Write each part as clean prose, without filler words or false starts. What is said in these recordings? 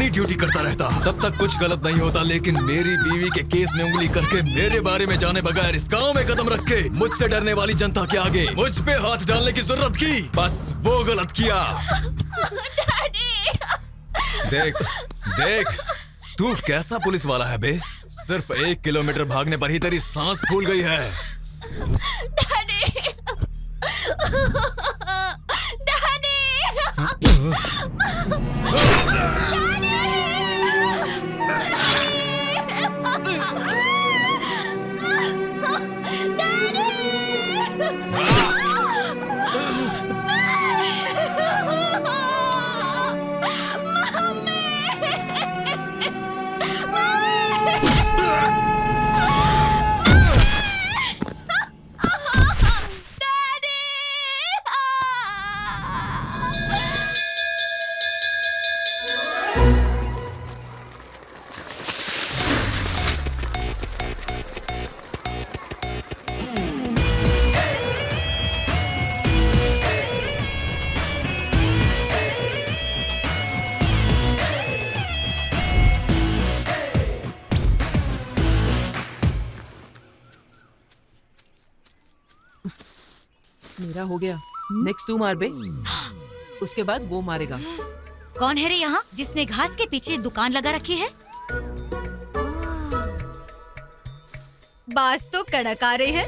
यही ड्यूटी करता रहता, तब तक कुछ गलत नहीं होता। लेकिन मेरी बीवी के केस में उंगली करके, मेरे बारे में जाने बगैर इस गांव में कदम रख के मुझसे डरने वाली जनता के आगे मुझ पे हाथ डालने की जरूरत की, बस वो गलत किया। देख देख, तू कैसा पुलिस वाला है बे? सिर्फ 1 किलोमीटर भागने पर ही तेरी सांस फूल गई है। मेरा हो गया। नेक्स्ट तू मार बे, उसके बाद वो मारेगा। कौन है रे यहाँ जिसने घास के पीछे दुकान लगा रखी है? बास तो कड़क आ रही है।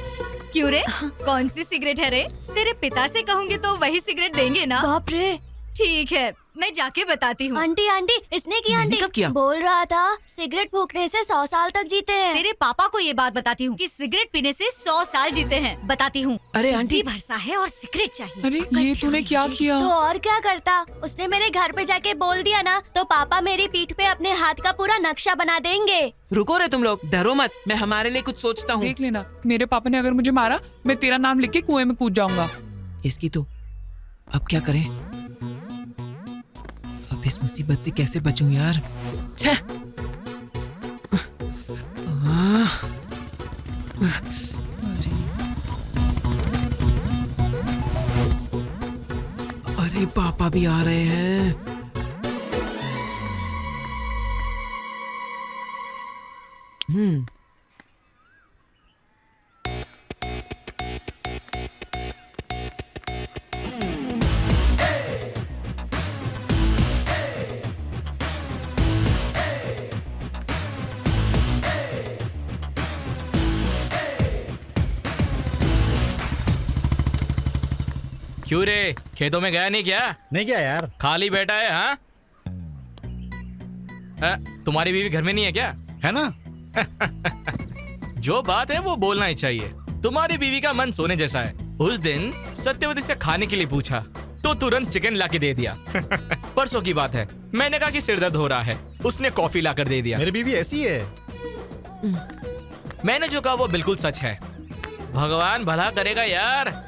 क्यों रे, कौन सी सिगरेट है रे? तेरे पिता से कहूँगी तो वही सिगरेट देंगे ना? बाप रे, ठीक है, मैं जाके बताती हूँ। आंटी आंटी, इसने किया आंटी। कब किया? बोल रहा था सिगरेट फूकने से 100 साल तक जीते हैं। तेरे पापा को ये बात बताती हूँ कि सिगरेट पीने से 100 साल जीते हैं। बताती हूँ। अरे आंटी, भरसा है और सिगरेट चाहिए। अरे ये तूने क्या किया? तो और क्या करता, उसने मेरे घर पे जाके बोल दिया ना, तो पापा मेरी पीठ पे अपने हाथ का पूरा नक्शा बना देंगे। रुको रे तुम लोग, डरो मत, मैं हमारे लिए कुछ सोचता हूँ। देख लेना, मेरे पापा ने अगर मुझे मारा, मैं तेरा नाम लिख के कुएं में कूद जाऊंगा। इसकी तो अब क्या करें? अब इस मुसीबत से कैसे बचूं यार? छे! अरे पापा भी आ रहे हैं। क्यों रे, खेतों में गया नहीं क्या? नहीं क्या यार, खाली बैठा है? हाँ, तुम्हारी बीवी घर में नहीं है क्या? है ना। जो बात है वो बोलना ही चाहिए। तुम्हारी बीवी का मन सोने जैसा है। उस दिन सत्यवती से खाने के लिए पूछा तो तुरंत चिकन लाके दे दिया। परसों की बात है, मैंने कहा कि सिर दर्द हो रहा है, उसने कॉफी लाकर दे दिया। मेरी बीवी ऐसी है। मैंने जो कहा वो बिल्कुल सच है। भगवान भला करेगा यार।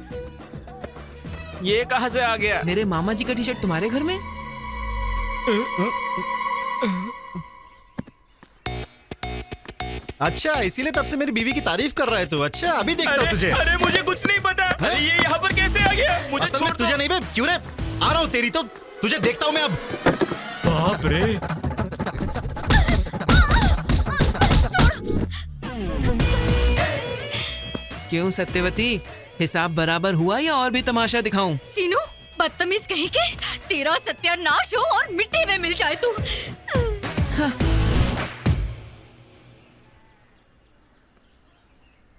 ये कहाँ से आ गया? मेरे मामा जी का टी शर्ट तुम्हारे घर में? अच्छा, इसीलिए तब से मेरी बीवी की तारीफ कर रहा है तू। अच्छा, अभी देखता हूँ तुझे। अरे मुझे कुछ नहीं पता। ये यहाँ पर कैसे आ गया? मुझे असल में तुझे नहीं बे, क्यों रे? आ रहा हूँ तेरी तो, तुझे देखता हूँ मैं अब। बाप रे। क्यों सत्यवती, हिसाब बराबर हुआ या और भी तमाशा दिखाऊं? सीनू, बदतमीज कहीं के, तेरा सत्यानाश हो और मिट्टी में मिल जाए तू।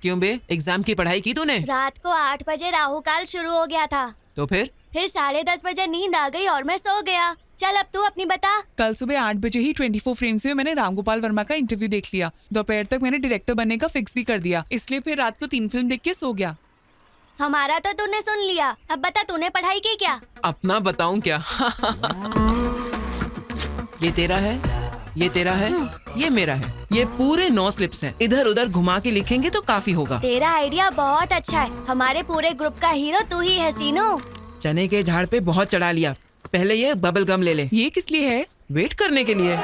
क्यों बे, एग्जाम की पढ़ाई की तूने? रात को 8 बजे राहु काल शुरू हो गया था, तो फिर 10:30 बजे नींद आ गई और मैं सो गया। चल अब तू अपनी बता। कल सुबह 8 बजे ही 24 फ्रेम्स में मैंने रामगोपाल वर्मा का इंटरव्यू देख लिया। दोपहर तक मैंने डायरेक्टर बनने का फिक्स भी कर दिया, इसलिए फिर रात को 3 फिल्म देख के सो गया। हमारा तो तूने सुन लिया, अब बता तूने पढ़ाई की क्या? अपना बताऊं क्या? ये तेरा है, ये तेरा है, ये मेरा है। ये पूरे 9 स्लिप्स हैं। इधर उधर घुमा के लिखेंगे तो काफी होगा। तेरा आइडिया बहुत अच्छा है। हमारे पूरे ग्रुप का हीरो तू ही है सीनू। चने के झाड़ पे बहुत चढ़ा लिया। पहले ये बबल गम ले ले। ये किस लिए है? वेट करने के लिए।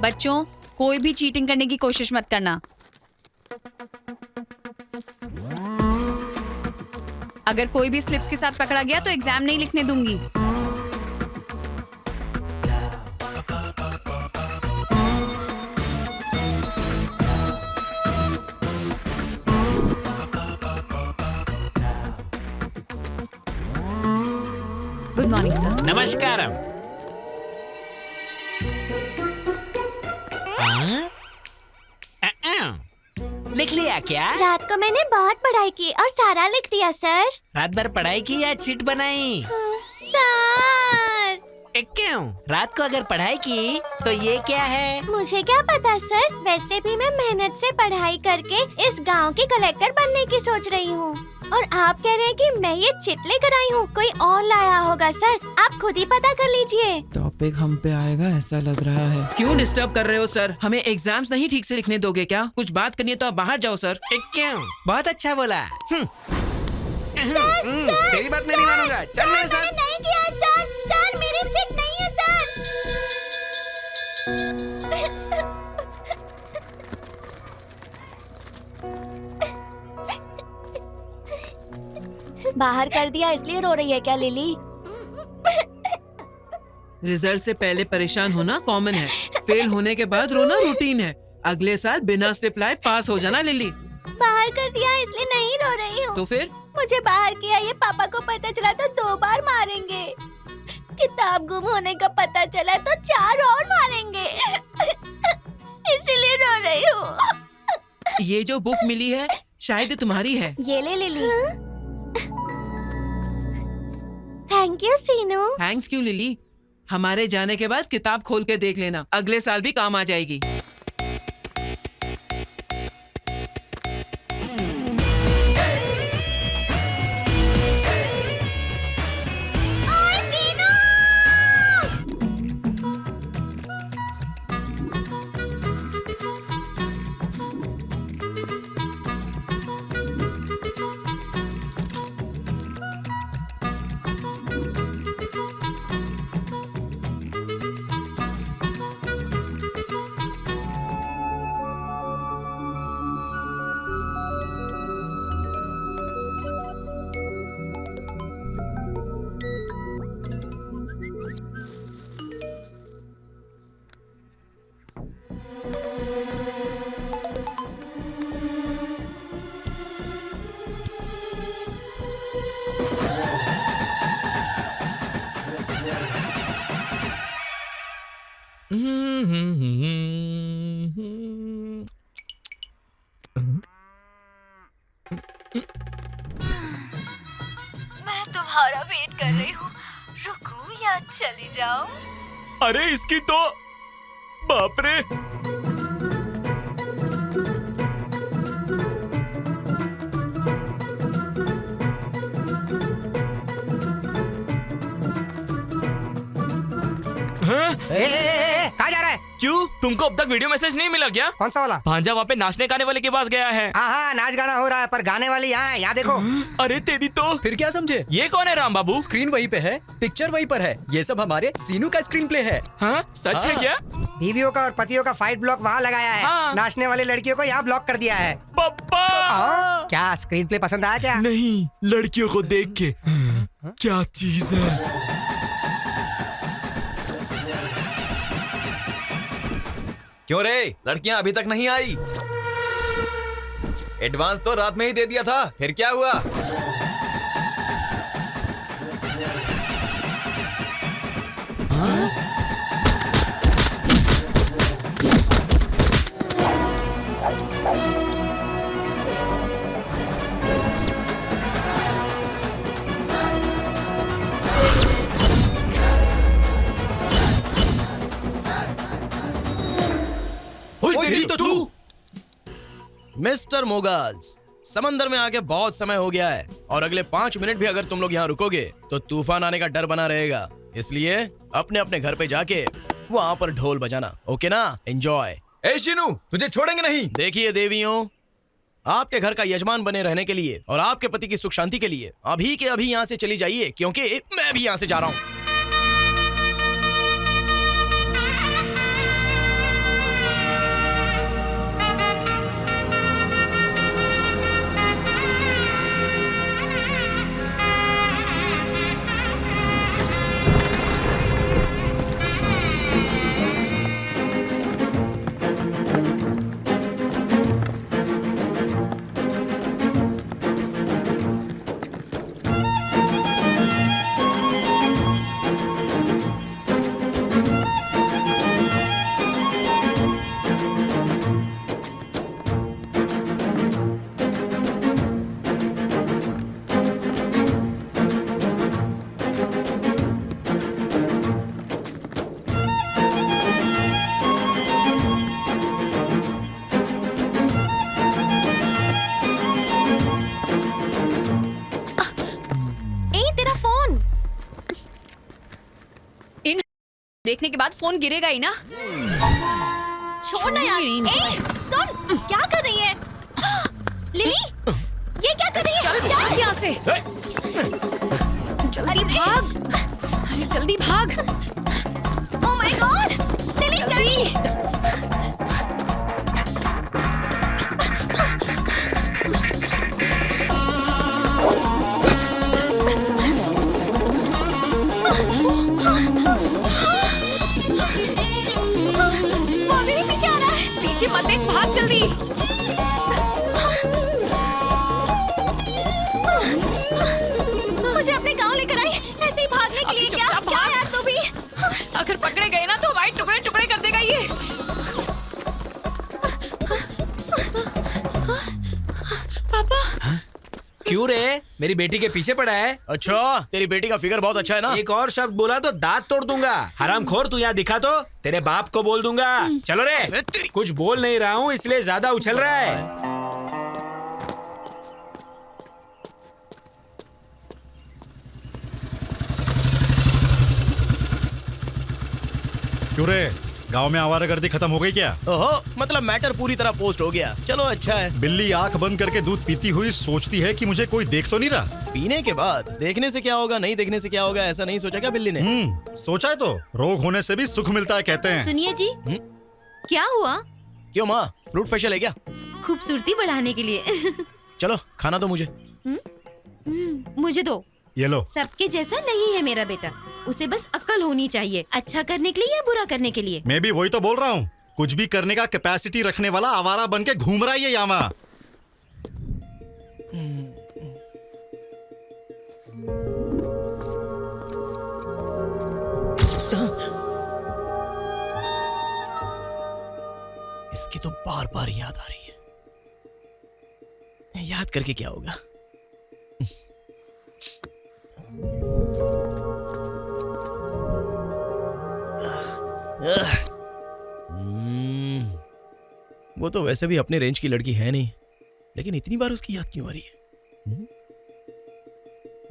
बच्चों, कोई भी चीटिंग करने की कोशिश मत करना। अगर कोई भी स्लिप्स के साथ पकड़ा गया तो एग्जाम नहीं लिखने दूंगी। Good morning sir. नमस्कार। लिख लिया क्या? रात को मैंने बहुत पढ़ाई की और सारा लिख दिया सर। रात भर पढ़ाई की या चिट बनाई? सर क्यों? रात को अगर पढ़ाई की तो ये क्या है? मुझे क्या पता सर, वैसे भी मैं मेहनत से पढ़ाई करके इस गांव की कलेक्टर बनने की सोच रही हूँ। और आप कह रहे हैं कि मैं ये चिट लेकर आई हूँ, कोई और लाया होगा सर, आप खुद ही पता कर लीजिए। टॉपिक हम पे आएगा ऐसा लग रहा है। क्यों डिस्टर्ब कर रहे हो सर? हमें एग्जाम्स नहीं ठीक से लिखने दोगे क्या? कुछ बात करनी है तो आप बाहर जाओ सर। क्यों? बहुत अच्छा बोला। तेरी बात मैं नहीं मानूंगा। चल मेरे साथ। मैंने नहीं किया सर, सर मेरी चिट नहीं है सर। बाहर कर दिया इसलिए रो रही है क्या लिली? रिजल्ट से पहले परेशान होना कॉमन है, फेल होने के बाद रोना रूटीन है। अगले साल बिना रिप्लाई पास हो जाना लिली। बाहर कर दिया इसलिए नहीं रो रही हूँ। तो फिर मुझे बाहर किया ये पापा को पता चला तो 2 बार मारेंगे। किताब गुम होने का पता चला तो 4 और मारेंगे। इसीलिए रो रही हूँ। ये जो बुक मिली है शायद तुम्हारी है। ये ले Lily. Thank you Seenu. Thanks क्यों लिली? हमारे जाने के बाद किताब खोल के देख लेना, अगले साल भी काम आ जाएगी। मैं तुम्हारा वेट कर रही हूँ, रुकूं या चली जाऊं? अरे इसकी तो बाप रे। कहाँ जा रहा है? क्यों, तुमको अब तक वीडियो मैसेज नहीं मिला क्या? कौन सा वाला? भांजा वहाँ पे नाचने गाने वाले के पास गया है। हाँ नाच गाना हो रहा है पर गाने वाली यहाँ है, यहाँ देखो। अरे तेरी तो। फिर क्या समझे? ये कौन है राम बाबू? स्क्रीन वहीं पे है, पिक्चर वहीं पर है। ये सब हमारे सीनू का स्क्रीन प्ले है। हाँ सच है क्या? बीवियों का और पतियों का फाइट ब्लॉक वहाँ लगाया है। हाँ। नाचने वाली लड़कियों को यहाँ ब्लॉक कर दिया है। पप्पा। क्या स्क्रीन प्ले पसंद आया क्या? नहीं, लड़कियों को देख के क्या चीज है। क्यों रे, लड़कियां अभी तक नहीं आई? एडवांस तो रात में ही दे दिया था, फिर क्या हुआ? तेरी तो तू। मिस्टर मोगल्स, समंदर में आके बहुत समय हो गया है और अगले 5 मिनट भी अगर तुम लोग यहाँ रुकोगे तो तूफान आने का डर बना रहेगा। इसलिए अपने अपने घर पे जाके वहाँ पर ढोल बजाना, ओके ना? एंजॉय। ए शीनू, तुझे छोड़ेंगे नहीं। देखिए देवियों, आपके घर का यजमान बने रहने के लिए और आपके पति की सुख शांति के लिए अभी के अभी यहाँ से चली जाइए, क्योंकि मैं भी यहाँ से जा रहा हूँ। देखने के बाद फोन गिरेगा ही ना। छोड़ ना यार। ए, सुन, क्या कर रही है? लिली, ये क्या कर रही है? चल जा यहाँ से। जल्दी भाग। अरे जल्दी भाग। ओह माय गॉड, लिली जल्दी। वो मेरे पीछे आ रहा है। पीछे मत देख, भाग जल्दी। मुझे अपने गांव लेकर आई, ऐसे ही भागने के लिए। क्या यार तू भी? अगर पकड़े गए ना तो वाइट टुकड़े टुकड़े कर देगा ये। पापा। क्यों रे? मेरी बेटी के पीछे पड़ा है? अच्छा, तेरी बेटी का फिगर बहुत अच्छा है ना। एक और शब्द बोला तो दांत तोड़ दूंगा। हरामखोर, तू यहाँ दिखा तो तेरे बाप को बोल दूंगा। चलो रे। कुछ बोल नहीं रहा हूँ इसलिए ज्यादा उछल रहा है। क्यों रे, गांव में आवारागर्दी खत्म हो गई क्या? ओहो, मतलब मैटर पूरी तरह पोस्ट हो गया। चलो अच्छा है। बिल्ली आंख बंद करके दूध पीती हुई सोचती है कि मुझे कोई देख तो नहीं रहा। पीने के बाद देखने से क्या होगा, नहीं देखने से क्या होगा, ऐसा नहीं सोचा क्या बिल्ली ने? सोचा है तो रोग होने से भी सुख मिलता है कहते हैं। सुनिए जी, क्या हुआ? क्यों माँ, फ्रूट फेशियल है क्या? खूबसूरती बढ़ाने के लिए। चलो खाना दो मुझे। मुझे दो। ये लो। सबके जैसा नहीं है मेरा बेटा, उसे बस अक्ल होनी चाहिए, अच्छा करने के लिए या बुरा करने के लिए। मैं भी वही तो बोल रहा हूँ, कुछ भी करने का कैपेसिटी रखने वाला आवारा बन के घूम रहा है ये यामा। इसकी तो बार बार याद आ रही है। याद करके क्या होगा? वो तो वैसे भी अपने रेंज की लड़की है नहीं, लेकिन इतनी बार उसकी याद क्यों आ रही है?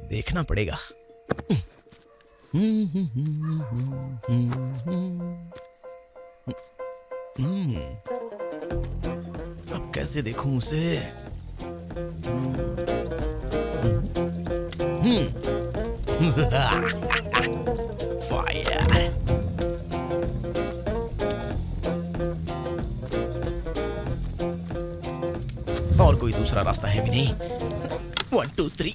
देखना पड़ेगा। अब कैसे देखूं उसे? फायर। और कोई दूसरा रास्ता है भी नहीं। 1 2 3।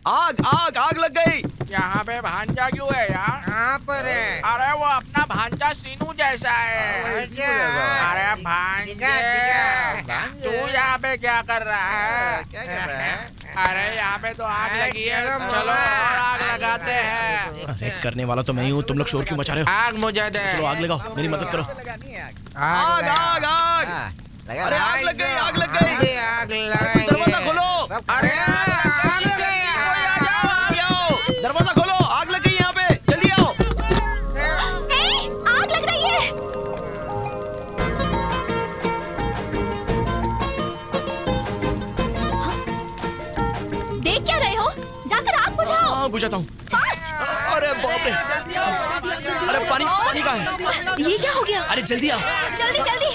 आग आग आग लग गई। यहाँ पे भांजा क्यों है यार? कहाँ पर है? अरे वो अपना भांजा सीनू जैसा है। अरे भांजे, तू यहाँ पे क्या कर रहा है? अरे यहाँ पे तो आग लगी है, चलो और आग लगाते हैं। अरे करने वाला तो मैं ही हूँ, तुम लोग शोर क्यों मचा रहे हो? आग मुझे दे। चलो आग लगाओ, मेरी मदद करो। आग आग आग। अरे आग लग गई, आग लग गई। आग लग दरवाजा खोलो। अरे दरवाजा खोलो, आग लग गई यहाँ पे, जल्दी आओ। आग लग रही है। देख क्या रहे हो? जाकर आग बुझाओ। हाँ बुझाता हूँ। अरे बाप रे, अरे पानी पानी कहाँ है? ये क्या हो गया? अरे जल्दी आ। जल्दी जल्दी।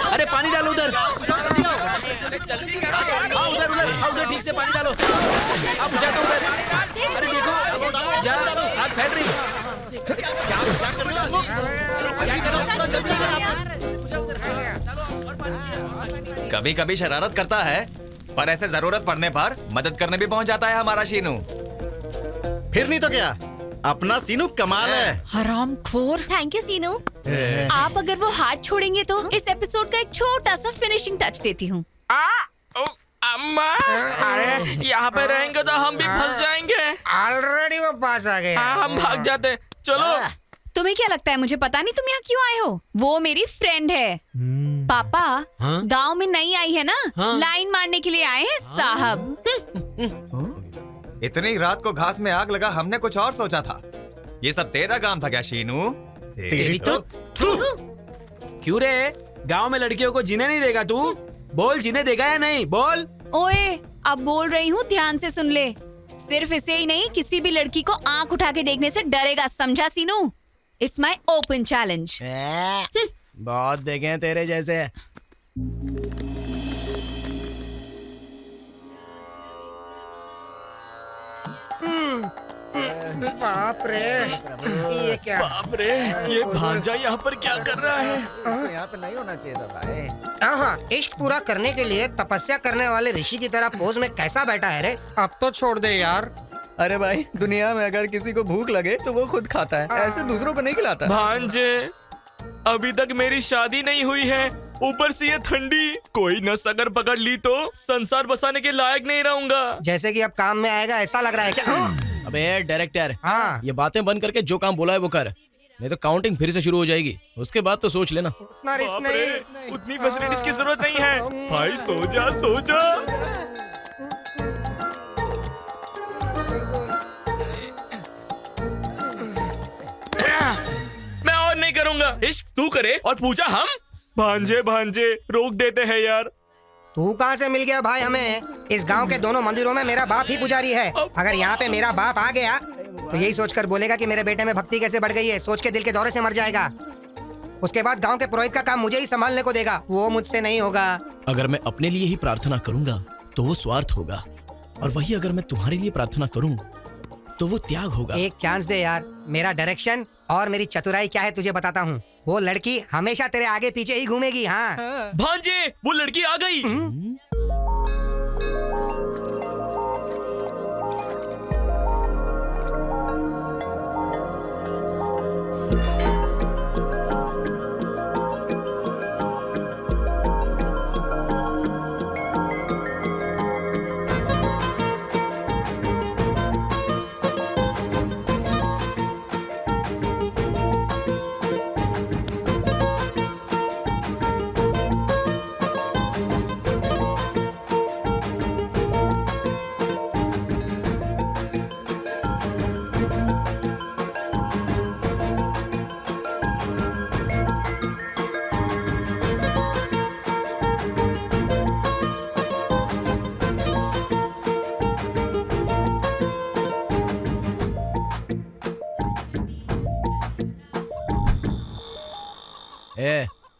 अरे पानी डालो उधर। उधर उधर उधर ठीक से पानी डालो। अब बुझाता हूँ उधर। अरे देखो जा, आग फैल रही। कभी कभी शरारत करता है, पर ऐसे जरूरत पड़ने पर मदद करने भी पहुंच जाता है हमारा शीनू। फिर नहीं तो क्या, अपना सीनू कमाल है। हरामखोर। थैंक यू सीनू। आप अगर वो हाथ छोड़ेंगे तो इस एपिसोड का एक छोटा सा फिनिशिंग टच देती हूँ। अम्मा, अरे यहाँ पे रहेंगे तो हम भी फंस जाएंगे। ऑलरेडी वो पास आ गए। हम भाग जाते। चलो। तुम्हें क्या लगता है मुझे पता नहीं तुम यहाँ क्यों आए हो? वो मेरी फ्रेंड है। पापा गांव में नई आई है ना, लाइन मारने के लिए आए हैं साहब। इतनी रात को घास में आग लगा, हमने कुछ और सोचा था। ये सब तेरा काम था क्या शीनू? तेरी तो क्यों रे, गांव में लड़कियों को जीने नहीं देगा तू? बोल, जीने देगा या नहीं? बोल। ओए, अब बोल रही हूँ, ध्यान से सुन ले। सिर्फ इसे ही नहीं, किसी भी लड़की को आंख उठा के देखने से डरेगा, समझा Seenu? It's my open challenge. बहुत देखे हैं तेरे जैसे। बाप रे, ये क्या? बाप रे, ये भांजा यहाँ पर क्या कर रहा है? यहाँ पे नहीं होना चाहिए था भाई। हाँ, इश्क पूरा करने के लिए तपस्या करने वाले ऋषि की तरह पोज में कैसा बैठा है रे? अब तो छोड़ दे यार। अरे भाई, दुनिया में अगर किसी को भूख लगे तो वो खुद खाता है, ऐसे दूसरों को नहीं खिलाता। भांजे, अभी तक मेरी शादी नहीं हुई है, ऊपर से ये ठंडी। कोई नस अगर पकड़ ली तो संसार बसाने के लायक नहीं रहूंगा। जैसे कि अब काम में आएगा ऐसा लग रहा है क्या? अबे डायरेक्टर, हाँ, ये बातें बंद करके जो काम बोला है वो कर, नहीं तो काउंटिंग फिर से शुरू हो जाएगी। उसके बाद तो सोच लेना। उतना रिस्क बाप रे, नहीं। उतनी फैसिलिटीज की जरूरत नहीं है। भाई सो जा, सो जा। मैं और नहीं करूंगा। इश्क तू करे और पूजा हम। भांजे भांजे रोक देते हैं यार। तू कहाँ से मिल गया भाई हमें? इस गांव के दोनों मंदिरों में मेरा बाप ही पुजारी है। अगर यहाँ पे मेरा बाप आ गया तो यही सोचकर बोलेगा कि मेरे बेटे में भक्ति कैसे बढ़ गई है, सोच के दिल के दौरे से मर जाएगा। उसके बाद गांव के पुरोहित का काम मुझे ही संभालने को देगा, वो मुझसे नहीं होगा। अगर मैं अपने लिए ही प्रार्थना करूंगा तो वो स्वार्थ होगा, और वही अगर मैं तुम्हारे लिए प्रार्थना करूं तो वो त्याग होगा। एक चांस दे यार। मेरा डायरेक्शन और मेरी चतुराई क्या है तुझे बताता हूँ। वो लड़की हमेशा तेरे आगे पीछे ही घूमेगी। हाँ भांजे, वो लड़की आ गई।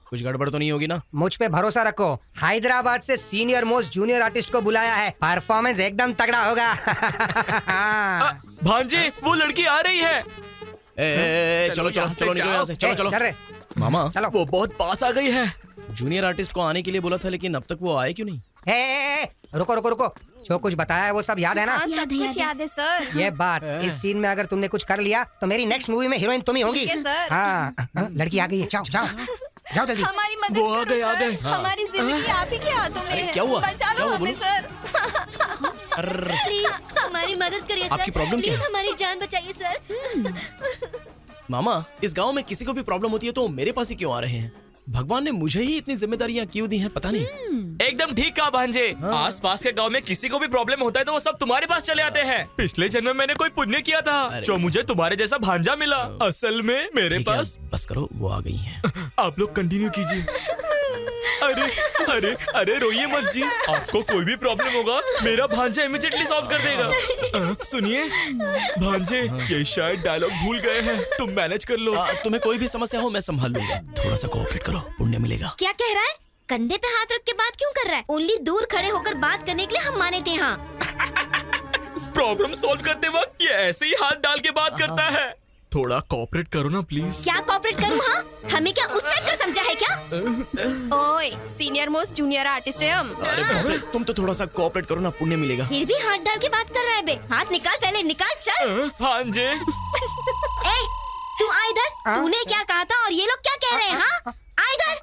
कुछ गड़बड़ तो नहीं होगी ना? मुझ पे भरोसा रखो। हैदराबाद से सीनियर मोस्ट जूनियर आर्टिस्ट को बुलाया है, परफॉर्मेंस एकदम तगड़ा होगा। भांजे, वो लड़की आ रही है। चलो चलो चलो निकलो यहाँ से, चलो चलो। चल रे मामा, चलो। वो बहुत पास आ गई है। जूनियर आर्टिस्ट को आने के लिए बोला था, लेकिन अब तक वो आए क्यों नहीं? रुको रुको रुको, जो कुछ बताया है वो सब याद है ना? हाँ, सब कुछ याद है सर। ये बात, इस सीन में अगर तुमने कुछ कर लिया तो मेरी नेक्स्ट मूवी में हीरोइन तुम ही होगी। ठीक है, सर। हाँ, लड़की आ गई है, जाओ जाओ जाओ जल्दी। हमारी मदद वो आ करो गए, आ गए। सर। हमारी जिंदगी आप ही के हाथों में है। क्या हुआ? बचा लो हमें सर। प्लीज हमारी मदद करिए सर। आपकी प्रॉब्लम क्या प्लीज है? हमारी जान बचाइए सर। मामा, इस गांव में किसी को भी प्रॉब्लम होती है तो मेरे पास ही क्यों आ रहे हैं? भगवान ने मुझे ही इतनी जिम्मेदारियां क्यों दी हैं, पता नहीं। एकदम ठीक कहा भांजे। आस पास के गांव में किसी को भी प्रॉब्लम होता है तो वो सब तुम्हारे पास चले आते हैं। पिछले जन्म में मैंने कोई पुण्य किया था जो मुझे तुम्हारे जैसा भांजा मिला। असल में मेरे ठीक है, पास। बस करो, वो आ गई हैं। आप लोग कंटिन्यू कीजिए। अरे अरे अरे रोइए मत जी, आपको कोई भी प्रॉब्लम होगा मेरा भांजा इमीडिएटली सॉल्व कर देगा। सुनिए भांजे, ये शायद डायलॉग भूल गए हैं, तुम मैनेज कर लो। तुम्हें कोई भी समस्या हो मैं संभाल लूंगा, थोड़ा सा कोऑपरेट करो, पुण्य मिलेगा। क्या कह रहा है? कंधे पे हाथ रख के बात क्यों कर रहा है? ओनली दूर खड़े होकर बात करने के लिए हम माने थे। हाँ, प्रॉब्लम सॉल्व करते वक्त ये ऐसे ही हाथ डाल के बात करता है। थोड़ा कोऑपरेट करो ना प्लीज। क्या कोऑपरेट करूँ? हाँ, हमें क्या उस टाइप का समझा है क्या? ओए, सीनियर मोस्ट जूनियर आर्टिस्ट है हम। अरे बाप रे, तुम तो थोड़ा सा कोऑपरेट करो ना, पुण्य मिलेगा। फिर भी हाथ डाल के बात कर रहा है बे। हाथ निकाल, पहले निकाल, चल। भांजे, ए, तू आ इधर। तूने क्या कहा था और ये लोग क्या कह रहे हैं? हाँ, आ इधर।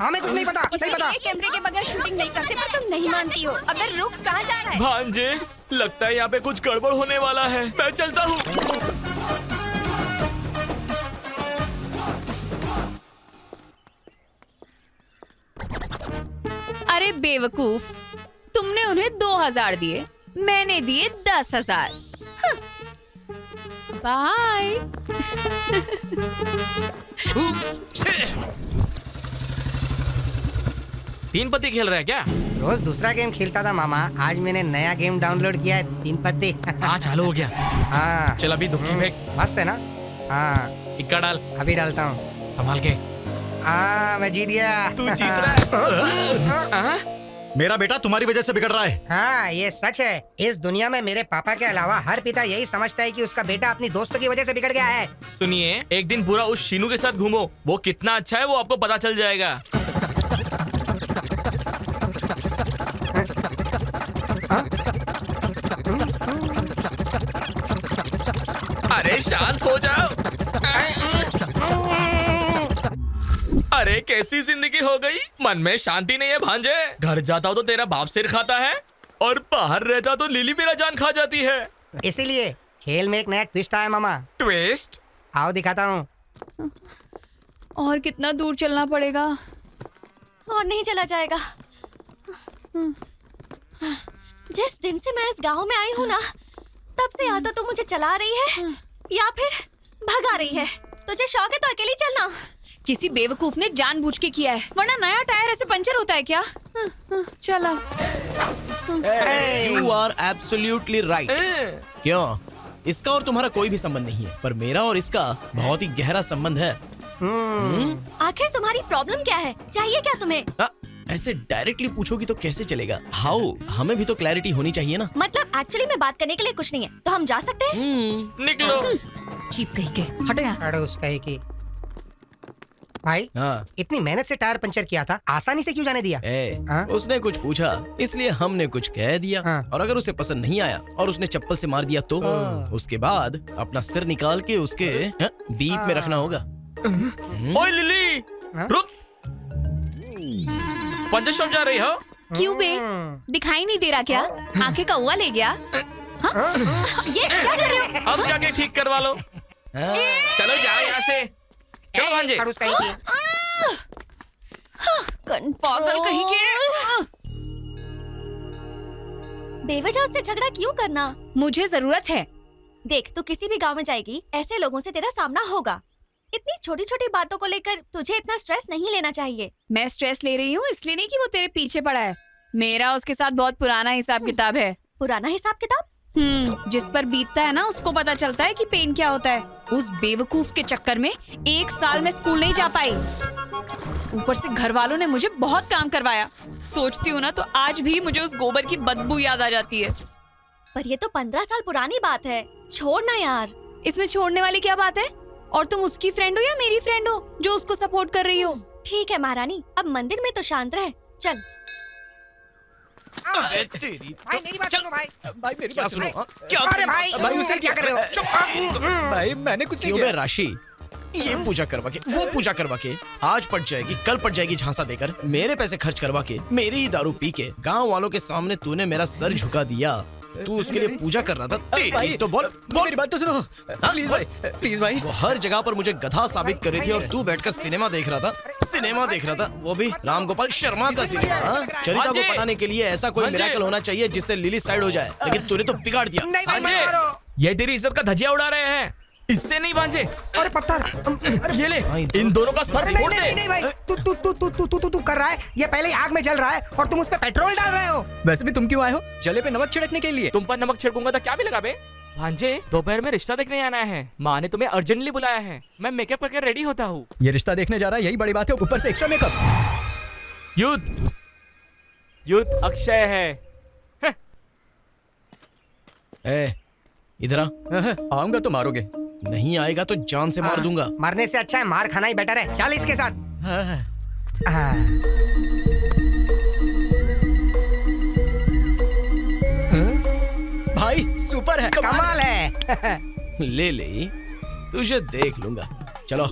हमें कुछ नहीं पता, नहीं पता। कैमरे के बगैर शूटिंग नहीं करते, पर तुम नहीं मानती हो। अबे रुक, कहाँ जा रहा है? भांजे, लगता है यहाँ पे कुछ गड़बड़ होने वाला है, मैं चलता हूँ। अरे बेवकूफ, तुमने उन्हें 2000 दिए, मैंने दिए 10,000। बाय। तीन पत्ती खेल रहा है क्या? रोज दूसरा गेम खेलता था मामा, आज मैंने नया गेम डाउनलोड किया है, 3 पत्ती। हाँ चालू हो गया। हाँ चल अभी दुखी फेंक। मस्त है ना? हाँ इक्का डाल। अभी डालता हूँ। संभाल के। हाँ मैं जीत गया। तू जीत रहा है। मेरा बेटा तुम्हारी वजह से बिगड़ रहा है। हाँ ये सच है। इस दुनिया में मेरे पापा के अलावा हर पिता यही समझता है कि उसका बेटा अपनी दोस्तों की वजह से बिगड़ गया है। सुनिए, एक दिन पूरा उस शीनू के साथ घूमो, वो कितना अच्छा है वो आपको पता चल जाएगा। अरे शांत हो जाओ। अरे कैसी जिंदगी हो गई, मन में शांति नहीं है भांजे। घर जाता हो तो तेरा बाप सिर खाता है और बाहर रहता तो लिली मेरा जान खा जाती है। इसीलिए खेल में एक नया ट्विस्ट आया मामा। ट्विस्ट? आओ दिखाता हूँ। और कितना दूर चलना पड़ेगा? और नहीं चला जाएगा। जिस दिन से मैं इस गांव में आई हूँ ना, तब से या तो मुझे चला रही है या फिर भगा रही है। तुझे शौक है तो अकेली चलना। किसी बेवकूफ ने जानबूझ के किया है, वरना नया टायर ऐसे पंचर होता है क्या? चला। You are absolutely right। क्यों? इसका और तुम्हारा कोई भी संबंध नहीं है, पर मेरा और इसका बहुत ही गहरा संबंध है। आखिर तुम्हारी प्रॉब्लम क्या है? चाहिए क्या तुम्हें? ऐसे डायरेक्टली पूछोगी तो कैसे चलेगा? हाउ, हमें भी तो क्लैरिटी होनी चाहिए ना। मतलब एक्चुअली में बात करने के लिए कुछ नहीं है, तो हम जा सकते हैं? निकलो। चीप कहीं के, हटो यहाँ से। अड़ोस कहीं की। भाई इतनी मेहनत से टायर पंचर किया था, आसानी से क्यों जाने दिया? उसने कुछ पूछा इसलिए हमने कुछ कह दिया। और अगर उसे पसंद नहीं आया और उसने चप्पल से मार दिया तो उसके बाद अपना सिर निकाल के उसके बीप में रखना होगा। ओए लिली, रुक। पंचर शॉप जा रही हो? क्यों बे? दिखाई नहीं दे रहा क्या? आंखें कौवा ले गया? ये क्या कर रहे हो? अब जाके ठीक करवा लो। चलो जाओ यहाँ से। चलो भांजे। पागल कहीं के। बेवजह उससे झगड़ा क्यों करना? मुझे जरूरत है। देख, तू किसी भी गांव में जाएगी, ऐसे लोगों से तेरा सामना होगा। इतनी छोटी छोटी बातों को लेकर तुझे इतना स्ट्रेस नहीं लेना चाहिए। मैं स्ट्रेस ले रही हूँ इसलिए नहीं कि वो तेरे पीछे पड़ा है। मेरा उसके साथ बहुत पुराना हिसाब किताब है। पुराना हिसाब किताब? जिस पर बीतता है ना, उसको पता चलता है कि पेन क्या होता है। उस बेवकूफ के चक्कर में 1 साल में स्कूल नहीं जा पाई। ऊपर से घर वालों ने मुझे बहुत काम करवाया। सोचती हूँ ना तो आज भी मुझे उस गोबर की बदबू याद आ जाती है। पर ये तो 15 साल पुरानी बात है, छोड़ना यार। इसमें छोड़ने वाली क्या बात है? और तुम उसकी फ्रेंड हो या मेरी फ्रेंड हो जो उसको सपोर्ट कर रही हो? ठीक है महारानी, अब मंदिर में तो शांत रहे। चल। तेरी भाई मेरी बात सुनो भाई। भाई मेरी बात सुनो। अरे भाई उसने क्या कर रहे हो? चुप। भाई मैंने कुछ नहीं किया। राशि, ये पूजा करवा के वो पूजा करवा के आज पट जाएगी, कल पट जाएगी झांसा देकर, मेरे पैसे खर्च करवा के, मेरी ही दारू पी के गांव वालों के सामने तूने मेरा सर झुका दिया। तू उसके लिए पूजा कर रहा था। तेरी तो बोल मेरी बात तो सुनो प्लीज भाई, प्लीज भाई। वो हर जगह पर मुझे गधा साबित कर रही थी और तू बैठकर सिनेमा देख रहा था, वो भी राम गोपाल शर्मा का सिनेमा। चरिता को पढ़ाने के लिए ऐसा कोई मिरेकल होना चाहिए जिससे लिली साइड हो जाए, लेकिन तूने तो बिगाड़ दिया। ये तेरी इज्जत का धजिया उड़ा रहे हैं, इससे नहीं भांजे। अरे पत्थर, ये ले, इन दोनों का सर फोड़ दे। नहीं भाई, तू कर रहा है। ये पहले ही आग में जल रहा है और तुम उस पे पेट्रोल डाल रहे हो। वैसे भी तुम क्यों आए हो? जले पे नमक छिड़कने के लिए। तुम पर नमक छिड़कूंगा तो क्या भी लगा बे? भांजे, दोपहर में रिश्ता देखने आना है। माँ ने तुम्हें अर्जेंटली बुलाया है। मैं मेकअप करके रेडी होता हूँ। ये रिश्ता देखने जा रहा है, यही बड़ी बात है, ऊपर से एक्स्ट्रा मेकअप। युद्ध अक्षय है। इधर आऊंगा तो मारोगे, नहीं आएगा तो जान से मार दूंगा। मरने से अच्छा है मार खाना ही बेटर है। चल इसके साथ। भाई सुपर है, कमाल है। ले तुझे देख लूंगा। चलो।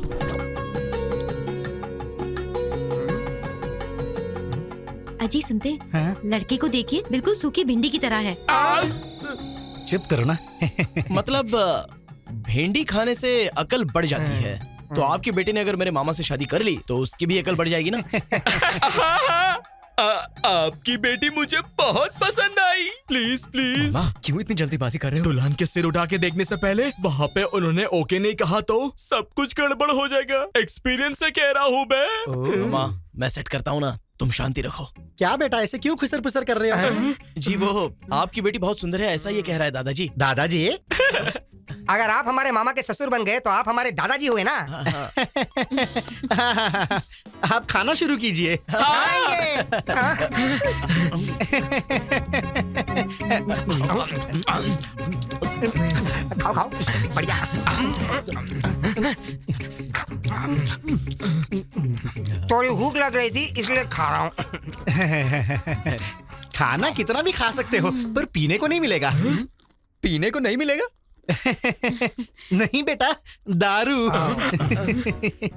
अजी सुनते, लड़के को देखिए, बिल्कुल सूखी भिंडी की तरह है। चुप करो ना। मतलब भिंडी खाने से अकल बढ़ जाती है, तो आपकी बेटी ने अगर मेरे मामा से शादी कर ली तो उसकी भी अकल बढ़ जाएगी ना। आपकी बेटी मुझे बहुत पसंद आई। Please please. क्यों इतनी जल्दीबाजी कर रहे हो? दुल्हन के सिर उठा के देखने से पहले वहाँ पे उन्होंने ओके नहीं कहा तो सब कुछ गड़बड़ हो जाएगा। एक्सपीरियंस से कह रहा हूँ मैं। मामा, मैं सेट करता हूँ ना, तुम शांति रखो। क्या बेटा ऐसे क्यों खुसर पुसर कर रहे हो? जी वो आपकी बेटी बहुत सुंदर है, ऐसा ये कह रहा है दादाजी। दादाजी? अगर आप हमारे मामा के ससुर बन गए तो आप हमारे दादाजी हुए ना। आप खाना शुरू कीजिए। खाओ खाओ, बढ़िया। थोड़ी भूख लग रही थी इसलिए खा रहा हूँ। खाना कितना भी खा सकते हो पर पीने को नहीं मिलेगा। पीने को नहीं मिलेगा? नहीं बेटा, दारू।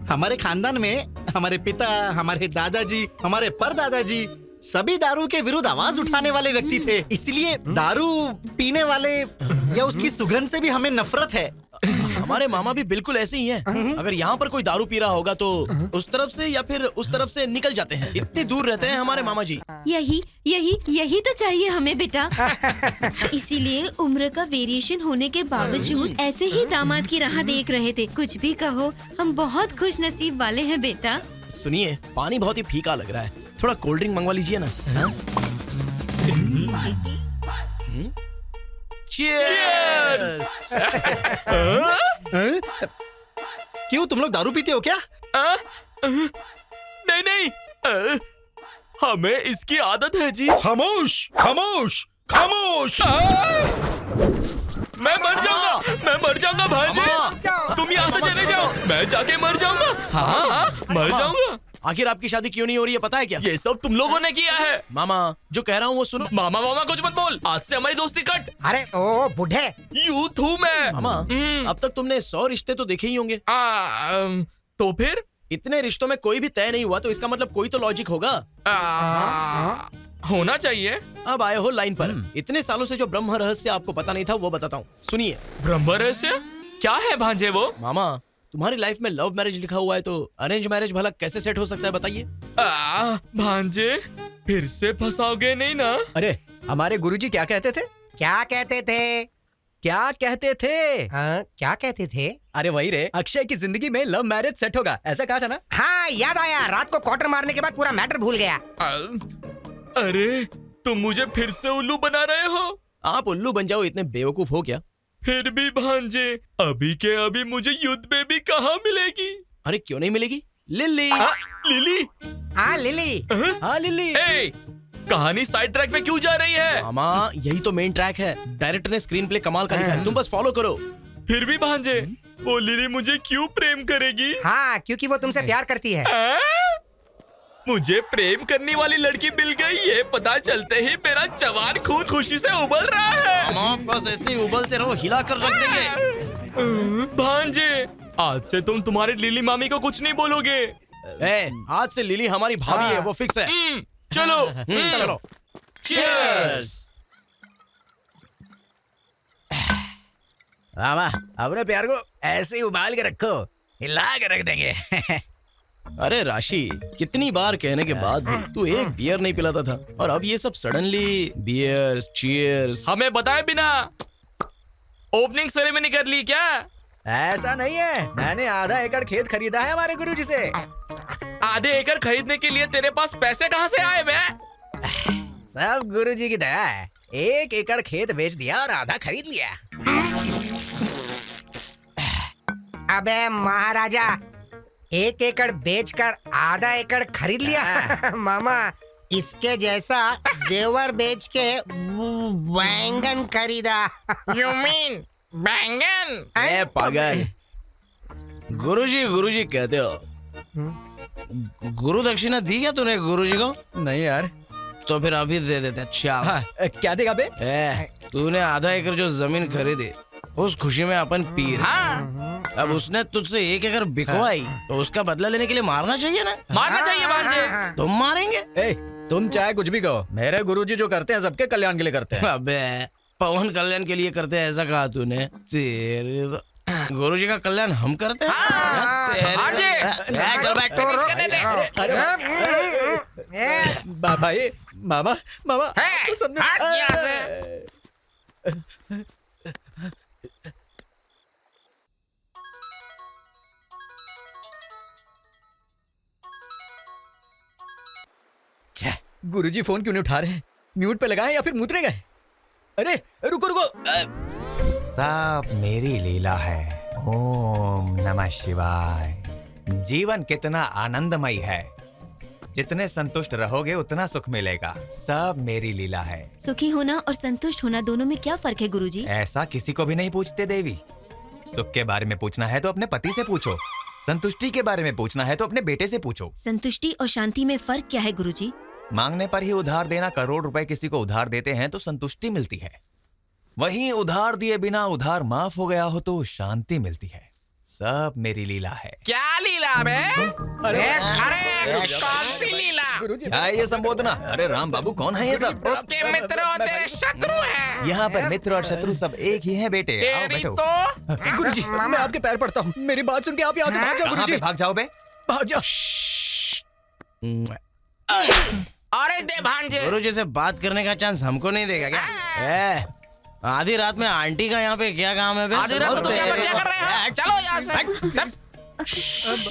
हमारे खानदान में हमारे पिता, हमारे दादाजी, हमारे परदादाजी सभी दारू के विरुद्ध आवाज उठाने वाले व्यक्ति थे। इसलिए दारू पीने वाले या उसकी सुगंध से भी हमें नफरत है। हमारे मामा भी बिल्कुल ऐसे ही हैं। अगर यहाँ पर कोई दारू पी रहा होगा तो उस तरफ से या फिर उस तरफ से निकल जाते हैं। इतनी दूर रहते हैं हमारे मामा जी। यही यही यही तो चाहिए हमें बेटा। इसीलिए उम्र का वेरिएशन होने के बावजूद ऐसे ही दामाद की राह देख रहे थे। कुछ भी कहो, हम बहुत खुश नसीब वाले हैं बेटा। सुनिए, पानी बहुत ही फीका लग रहा है, थोड़ा कोल्ड ड्रिंक मंगवा लीजिए ना। Cheers! क्यों तुम लोग दारू पीते हो क्या? नहीं नहीं, हमें इसकी आदत है जी। खामोश खामोश खामोश। मैं मर जाऊंगा भांजे। तुम यहाँ से चले जाओ, मैं जाके मर जाऊंगा। हाँ, मर जाऊंगा। आखिर आपकी शादी क्यों नहीं हो रही है पता है क्या? ये सब तुम लोगों ने किया है। मामा जो कह रहा हूँ वो सुनो। मामा कुछ मत बोल, आज से हमारी दोस्ती कट। अरे ओ बुढ़े, यूथ हूँ मैं। मामा अब तक तुमने 100 रिश्ते तो देखे ही होंगे। तो फिर इतने रिश्तों में कोई भी तय नहीं हुआ तो इसका मतलब कोई तो लॉजिक होगा। होना चाहिए। अब आए हो लाइन पर। इतने सालों से जो ब्रह्म रहस्य आपको पता नहीं था वो बताता हूँ, सुनिए। ब्रह्म रहस्य क्या है भांजे वो? मामा तुम्हारी लाइफ में लव मैरिज लिखा हुआ है तो अरेंज मैरिज भला कैसे सेट हो सकता है बताइए? भांजे फिर से फंसाओगे नहीं ना? अरे हमारे गुरुजी क्या कहते थे? क्या कहते थे? क्या कहते थे? क्या कहते थे? अरे वही रे, अक्षय की जिंदगी में लव मैरिज सेट होगा, ऐसा कहा था ना? हाँ याद आया, रात को क्वार्टर मारने के बाद पूरा मैटर भूल गया। अरे तुम मुझे फिर से उल्लू बना रहे हो। आप उल्लू बन जाओ, इतने बेवकूफ हो क्या? फिर भी भांजे अभी के अभी मुझे युद्ध बेबी कहाँ मिलेगी? अरे क्यों नहीं मिलेगी? लिली। लिली? हाँ लिली। हाँ लिली। कहानी साइड ट्रैक पे क्यों जा रही है? मामा यही तो मेन ट्रैक है, डायरेक्टर ने स्क्रीन प्ले कमाल का लिखा है, तुम बस फॉलो करो। फिर भी भांजे वो लिली मुझे क्यों प्रेम करेगी? हाँ क्योंकि वो तुमसे प्यार करती है। मुझे प्रेम करने वाली लड़की मिल गई, ये पता चलते ही मेरा जवान खून खुशी से उबल रहा है। मामा बस ऐसे ही उबलते रहो, हिला कर रख देंगे। भांजे आज से तुम तुम्हारी लिली मामी को कुछ नहीं बोलोगे। आज से लिली हमारी भाभी है, वो फिक्स है। चलो चलो। चीयर्स। मामा अपने प्यार को ऐसे ही उबाल के रखो, हिला के रख देंगे। अरे राशि, कितनी बार कहने के बाद भी तू एक बियर नहीं पिलाता था और अब ये सब सडनली बियर्स चीयर्स। हमें बताए बिना ओपनिंग सेरेमनी कर ली क्या? ऐसा नहीं है, मैंने आधा एकड़ खेत खरीदा है हमारे गुरुजी से। आधे एकड़ खरीदने के लिए तेरे पास पैसे कहाँ से आए बे? सब गुरुजी की दया है, 1 एकड़ खेत बेच दिया और आधा खरीद लिया। अबे महाराजा, 1 एकड़ बेचकर आधा एकड़ खरीद लिया। मामा इसके जैसा जेवर बेच के बैंगन खरीदा। You mean बैंगन? ए पागल, गुरुजी कहते हो? गुरु दक्षिणा दी क्या तूने गुरुजी को? नहीं यार। तो फिर अभी दे देते। अच्छा क्या देगा बे? तूने आधा एकड़ जो जमीन खरीदी उस खुशी में अपन पी रहे। हाँ। अब उसने तुझसे 1 एकड़ बिकवाई तो उसका बदला लेने के लिए मारना चाहिए ना? मारना चाहिए भांजे। तुम मारेंगे? तुम चाहे कुछ भी कहो, मेरे गुरुजी जो करते हैं सबके कल्याण के लिए करते हैं। अबे पवन कल्याण के लिए करते हैं ऐसा कहा तूने? तेरे गुरुजी का कल्याण हम करते हैं। चल बैठ। भाई मामा गुरुजी फोन क्यों नहीं उठा रहे हैं? म्यूट पे लगाएं या फिर मुतरे गए? अरे रुको रुको। सब मेरी लीला है। ओम नमः शिवाय। जीवन कितना आनंदमय है, जितने संतुष्ट रहोगे उतना सुख मिलेगा। सब मेरी लीला है। सुखी होना और संतुष्ट होना दोनों में क्या फर्क है गुरुजी? ऐसा किसी को भी नहीं पूछते देवी। सुख के बारे में पूछना है तो अपने पति से पूछो, संतुष्टि के बारे में पूछना है तो अपने बेटे से पूछो। संतुष्टि और शांति में फर्क क्या है गुरुजी? मांगने पर ही उधार देना। करोड़ रुपए किसी को उधार देते हैं तो संतुष्टि मिलती है, वहीं उधार दिए बिना उधार माफ हो गया हो तो शांति मिलती है। सब मेरी लीला है। क्या लीला बे? अरे कौन सी लीला? क्या है ये संबोधना? अरे राम बाबू कौन है ये सब? उसके मित्र और तेरे शत्रु हैं। यहाँ पर मित्र और शत्रु सब एक ही हैं बेटे। आओ तेरी बैठो। तो गुरुजी मैं आपके पैर पड़ता हूँ, मेरी बात सुन के आप यहाँ से भाग जाओ। कहाँ गुरुजी पे भाग जाओ बे? भाग जाओ। और दे भांजे। गुरुजी से बात करने का चांस हमको नहीं देगा क्या? आधी रात में आंटी का यहाँ पे क्या काम है बे? आधी रात में तुम यहाँ पर क्या कर रहे हो? चलो यहाँ से।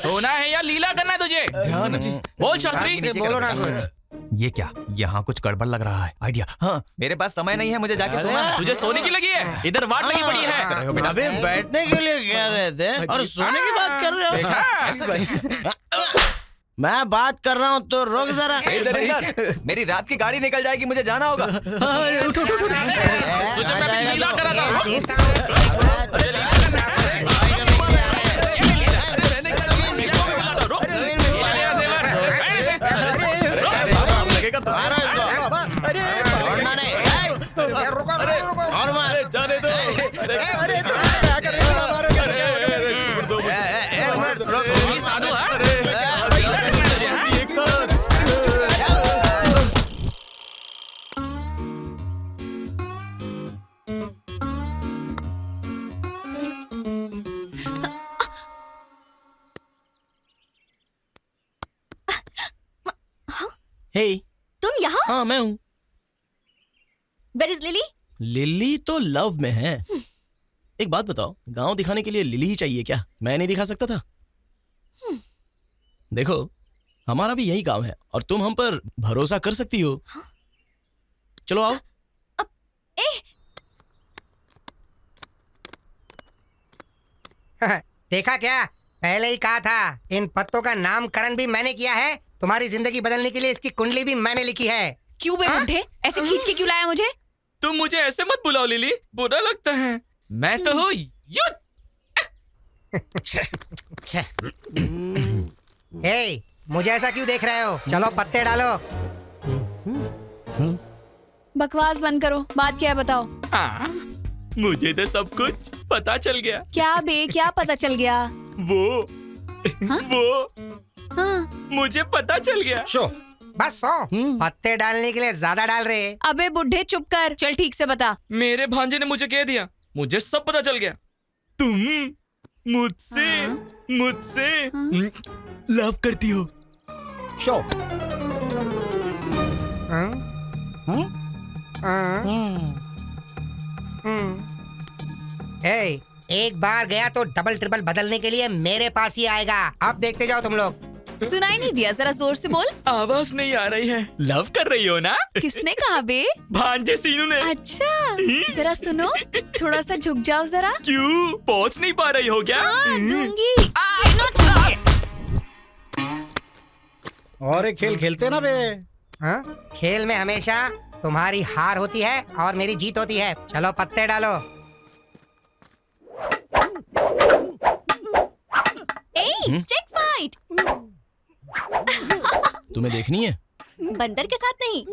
सोना है या लीला करना है तुझे? ध्यान बोल शास्त्री। बोलो ना कुछ। ये क्या? यहाँ कुछ गड़बड़ लग रहा है। आइडिया। हाँ मेरे पास समय नहीं है, मुझे जाके सोना है। तुझे सोने की लगी है? इधर वाट लगी पड़ी है। अबे बैठने के लिए कह रहे थे और सोने की बात कर रहे हो। मैं बात कर रहा हूँ तो रोक जरा। इधर मेरी रात की गाड़ी निकल जाएगी, मुझे जाना होगा। तुझे मैं लीला करा था। हे तुम यहाँ? हाँ मैं हूँ। Where is lily? लिली तो लव में है। एक बात बताओ, गांव दिखाने के लिए लिली ही चाहिए क्या? मैं नहीं दिखा सकता था? देखो हमारा भी यही काम है और तुम हम पर भरोसा कर सकती हो। चलो आओ। देखा क्या? पहले ही कहा था, इन पत्तों का नामकरण भी मैंने किया है। तुम्हारी जिंदगी बदलने के लिए इसकी कुंडली भी मैंने लिखी है। क्यों बे बुढ़े, ऐसे खींच के क्यों लाया मुझे? तुम मुझे ऐसे मत बुलाओ लिली, बुरा लगता है। मैं तो हूँ युद्ध। हे, मुझे ऐसा क्यों देख रहे हो? चलो पत्ते डालो। बकवास बंद करो, बात क्या है बताओ। मुझे तो सब कुछ पता चल गया। क्या बे, क्या पता चल गया? वो मुझे पता चल गया। शो बस सो। पत्ते डालने के लिए ज्यादा डाल रहे। अबे बुढ़े चुप कर, चल ठीक से बता। मेरे भांजे ने मुझे कह दिया, मुझे सब पता चल गया। तुम मुझसे लव करती हो। शो एक बार गया तो डबल ट्रिपल बदलने के लिए मेरे पास ही आएगा। अब देखते जाओ तुम लोग। सुनाई नहीं दिया, जरा जोर से बोल। आवाज नहीं आ रही है। लव कर रही हो ना? किसने कहा बे? भांजे सीनू ने। अच्छा जरा सुनो, थोड़ा सा झुक जाओ जरा। क्यों, पहुंच नहीं पा रही हो क्या? दूंगी। और एक खेल खेलते ना बे। हाँ? खेल में हमेशा तुम्हारी हार होती है और मेरी जीत होती है। चलो पत्ते डालो। Stick fight. तुम्हें देखनी है? बंदर के साथ नहीं।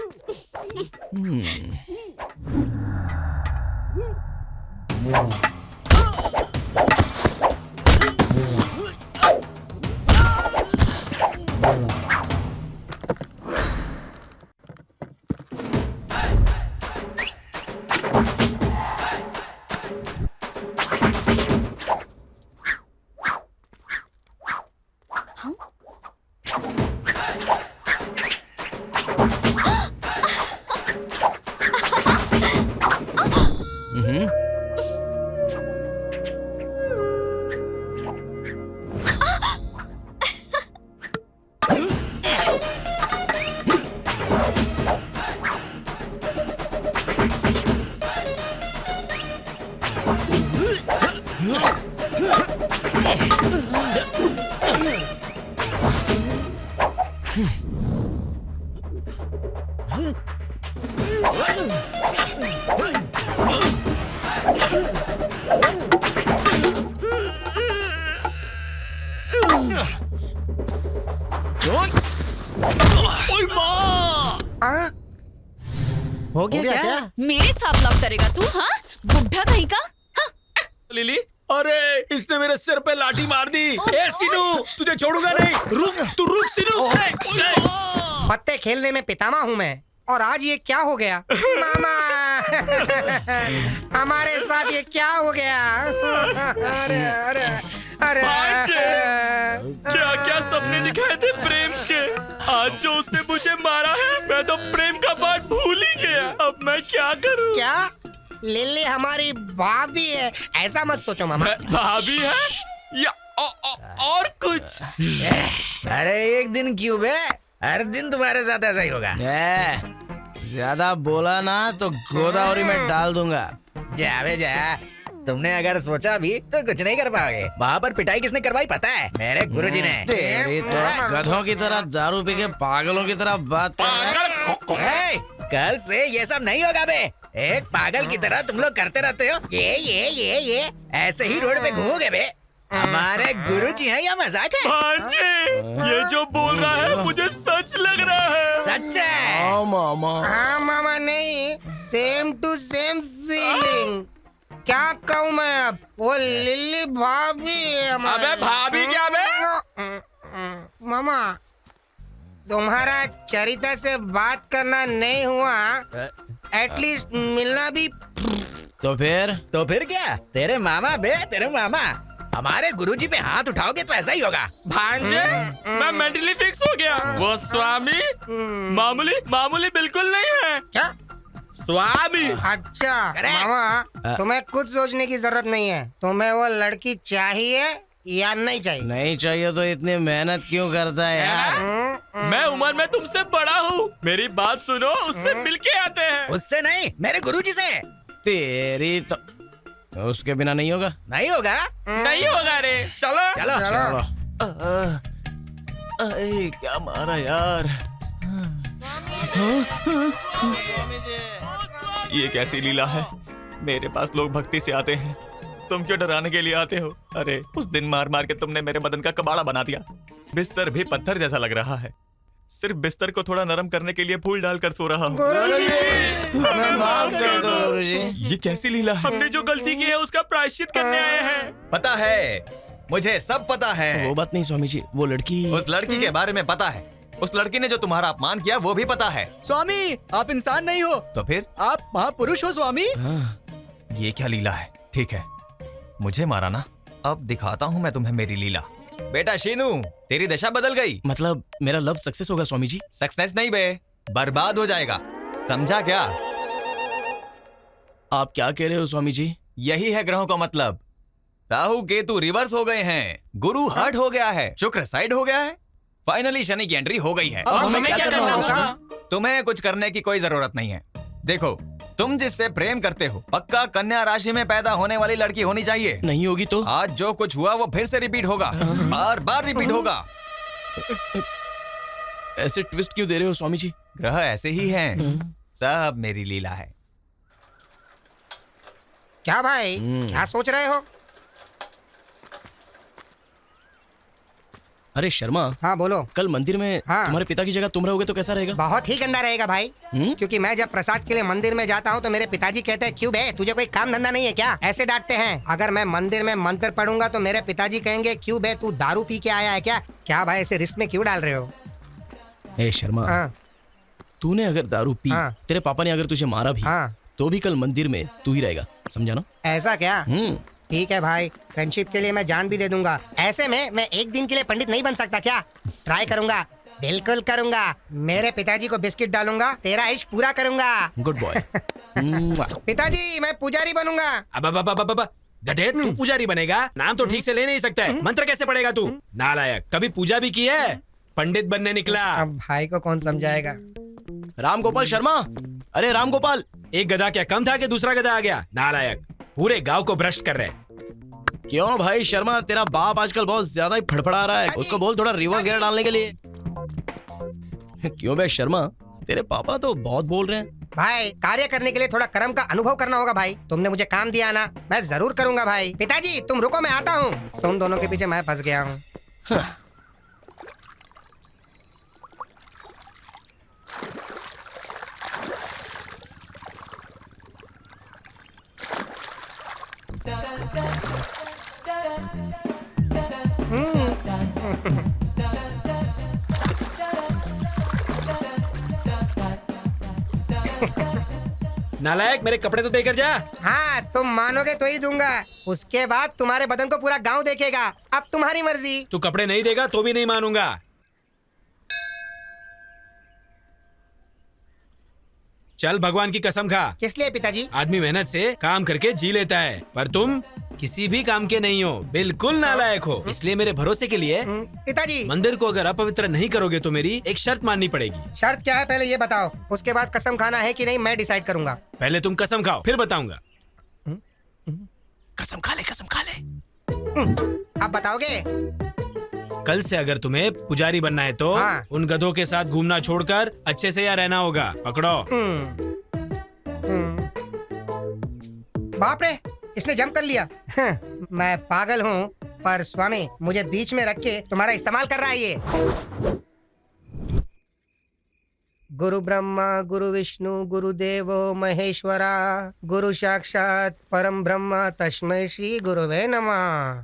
हो गया क्या? मेरे साथ लव करेगा तू? हाँ, बुढ़ा कहीं का। हाँ? लिली, अरे इसने मेरे सिर पे लाठी मार दी। ए सीनू, तुझे छोड़ूंगा नहीं। रुक, तू रुक सीनू। पत्ते खेलने में पितामह हूँ मैं, और आज ये क्या हो गया? मामा हमारे साथ ये क्या हो गया? अरे अरे अरे क्या क्या सपने दिखाए थे प्रेम के। आज जो उसने मुझे मारा है, मैं तो प्रेम का पाठ भूल ही गया। अब मैं क्या करूं? क्या लिली हमारी भाभी है? ऐसा मत सोचो मामा। भाभी है या और कुछ? अरे एक दिन क्यों बे, हर दिन तुम्हारे साथ ऐसा ही होगा। ज्यादा बोला ना तो गोदावरी में डाल दूंगा। जा बे जा, तुमने अगर सोचा भी तो कुछ नहीं कर पाओगे। वहाँ पर पिटाई किसने करवाई पता है? मेरे गुरुजी ने। तेरी तो गधों की तरह दारू पी के पागलों की तरह बात कर। कल से ये सब नहीं होगा बे। एक पागल की तरह तुम लोग करते रहते हो ये ऐसे ही रोड पे घूमोगे बे। हमारे गुरुजी हैं या मजाक है? भांजे, ये जो बोल रहा है मुझे सच लग रहा है। सच है? मामा। हाँ मामा, नहीं, सेम टू सेम फीलिंग। क्या कहूँ मैं अब? वो लिली भाभी है हमारी। अबे भाभी क्या बे? मामा, तुम्हारा चरिता से बात करना नहीं हुआ, एटलीस्ट मिलना भी। तो फिर क्या? तेरे मामा बे, तेरे मामा। हमारे गुरुजी पे हाथ उठाओगे तो ऐसा ही होगा। भांजे, मैं मेंटली फिक्स हो गया। वो स्वामी मामूली बिल्कुल नहीं है। क्या स्वामी? अच्छा मामा, तुम्हें कुछ सोचने की जरूरत नहीं है। तुम्हें वो लड़की चाहिए या नहीं चाहिए? नहीं चाहिए तो इतनी मेहनत क्यों करता है यार? मैं उम्र में तुमसे बड़ा हूँ, मेरी बात सुनो। उससे मिलके आते हैं। उससे नहीं, मेरे गुरुजी से। तेरी तो उसके बिना नहीं होगा। नहीं होगा? नहीं होगा रे। चलो चलो। क्या मारा यार? ये कैसी लीला है? मेरे पास लोग भक्ति से आते हैं, तुम क्यों डराने के लिए आते हो? अरे उस दिन मार मार के तुमने मेरे बदन का कबाड़ा बना दिया। बिस्तर भी पत्थर जैसा लग रहा है। सिर्फ बिस्तर को थोड़ा नरम करने के लिए फूल डालकर सो रहा हूँ। ये कैसी लीला है? हमने जो गलती की है उसका प्रायश्चित करने आए हैं। पता है, मुझे सब पता है। वो बात नहीं स्वामी जी, वो लड़की। उस लड़की के बारे में पता है। उस लड़की ने जो तुम्हारा अपमान किया वो भी पता है। स्वामी, आप इंसान नहीं हो तो फिर? आप महापुरुष हो स्वामी। ये क्या लीला है? ठीक है, मुझे मारा ना, अब दिखाता हूँ मैं तुम्हें मेरी लीला। बेटा शीनू, तेरी दशा बदल गई। मतलब मेरा लव सक्सेस होगा स्वामी जी? सक्सेस नहीं बे, बर्बाद हो जाएगा। समझा क्या? आप क्या कह रहे हो स्वामी जी? यही है ग्रहों का मतलब। राहु केतु रिवर्स हो गए हैं, गुरु हर्ट हो गया है, शुक्र साइड हो गया है, फाइनली शनि की एंट्री हो गई है। अब हमें क्या करना होगा? तुम्हें कुछ करने की कोई जरूरत नहीं है। देखो, तुम जिससे प्रेम करते हो पक्का कन्या राशि में पैदा होने वाली लड़की होनी चाहिए। नहीं होगी तो? आज जो कुछ हुआ वो फिर से रिपीट होगा, बार बार रिपीट होगा। ऐसे ट्विस्ट क्यों दे रहे हो स्वामी जी? ग्रह ऐसे ही हैं, सब मेरी लीला है। क्या भाई, क्या सोच रहे हो? अरे शर्मा। हाँ बोलो। कल मंदिर में तुम्हारे पिता की जगह तुम रहोगे तो कैसा रहेगा? बहुत ही गंदा रहेगा भाई। क्योंकि मैं जब प्रसाद के लिए मंदिर में जाता हूँ तो मेरे पिताजी कहते हैं, क्यों बे, तुझे कोई काम धंधा नहीं है क्या? ऐसे डांटते हैं। अगर मैं मंदिर में मंत्र पढ़ूंगा तो मेरे पिताजी कहेंगे, क्यों बे, तू दारू पी के आया है क्या? क्या भाई, ऐसे रिस्क में क्यों डाल रहे हो? ए शर्मा, तूने अगर दारू पी, तेरे पापा ने अगर तुझे मारा भी, तो भी कल मंदिर में तू ही रहेगा, समझा ना? ऐसा क्या? ठीक है भाई, फ्रेंडशिप के लिए मैं जान भी दे दूंगा। ऐसे में मैं एक दिन के लिए पंडित नहीं बन सकता क्या? ट्राई करूंगा, बिल्कुल करूंगा। मेरे पिताजी को बिस्किट डालूंगा, तेरा इश्क पूरा करूंगा। Good boy. पिताजी, मैं पुजारी बनूंगा। अब गधे, तू पुजारी बनेगा? नाम तो ठीक से ले नहीं सकता है, मंत्र कैसे पढ़ेगा तू? नालायक, कभी पूजा भी की है? पंडित बनने निकला। अब भाई को कौन समझाएगा? राम गोपाल शर्मा, अरे राम गोपाल, एक गधा क्या कम था कि दूसरा गधा आ गया? नालायक, पूरे गांव को भ्रष्ट कर रहे। क्यों भाई शर्मा, तेरा बाप आजकल बहुत ज्यादा ही फड़फड़ा रहा है, उसको बोल थोड़ा रिवर्स गियर डालने के लिए। क्यों बे शर्मा, तेरे पापा तो बहुत बोल रहे हैं। भाई कार्य करने के लिए थोड़ा कर्म का अनुभव करना होगा भाई। तुमने मुझे काम दिया ना, मैं जरूर करूंगा भाई। पिताजी तुम रुको, मैं आता हूँ। तुम दोनों के पीछे मैं फंस गया हूँ। नालायक, मेरे कपड़े तो देकर जा। हाँ तुम मानोगे तो ही दूंगा। उसके बाद तुम्हारे बदन को पूरा गांव देखेगा। अब तुम्हारी मर्जी। तू कपड़े नहीं देगा तो भी नहीं मानूंगा। चल भगवान की कसम खा। किस लिए पिताजी? आदमी मेहनत से काम करके जी लेता है, पर तुम किसी भी काम के नहीं हो, बिल्कुल नालायक हो। इसलिए मेरे भरोसे के लिए पिताजी मंदिर को अगर अपवित्र नहीं करोगे तो मेरी एक शर्त माननी पड़ेगी। शर्त क्या है पहले ये बताओ, उसके बाद कसम खाना है कि नहीं मैं डिसाइड करूंगा। पहले तुम कसम खाओ फिर बताऊंगा। कसम खा ले, कसम खा ले। अब बताओगे? कल से अगर तुम्हें पुजारी बनना है तो उन गधों के साथ घूमना छोड़कर अच्छे से यहाँ रहना होगा। पकड़ो। बाप रे, इसने जंप कर लिया। मैं पागल हूँ, पर स्वामी मुझे बीच में रख के तुम्हारा इस्तेमाल कर रहा है ये। गुरु ब्रह्मा गुरु विष्णु गुरुदेवो महेश्वरा गुरु साक्षात परम ब्रह्म तस्मै श्री गुरुवे नमः।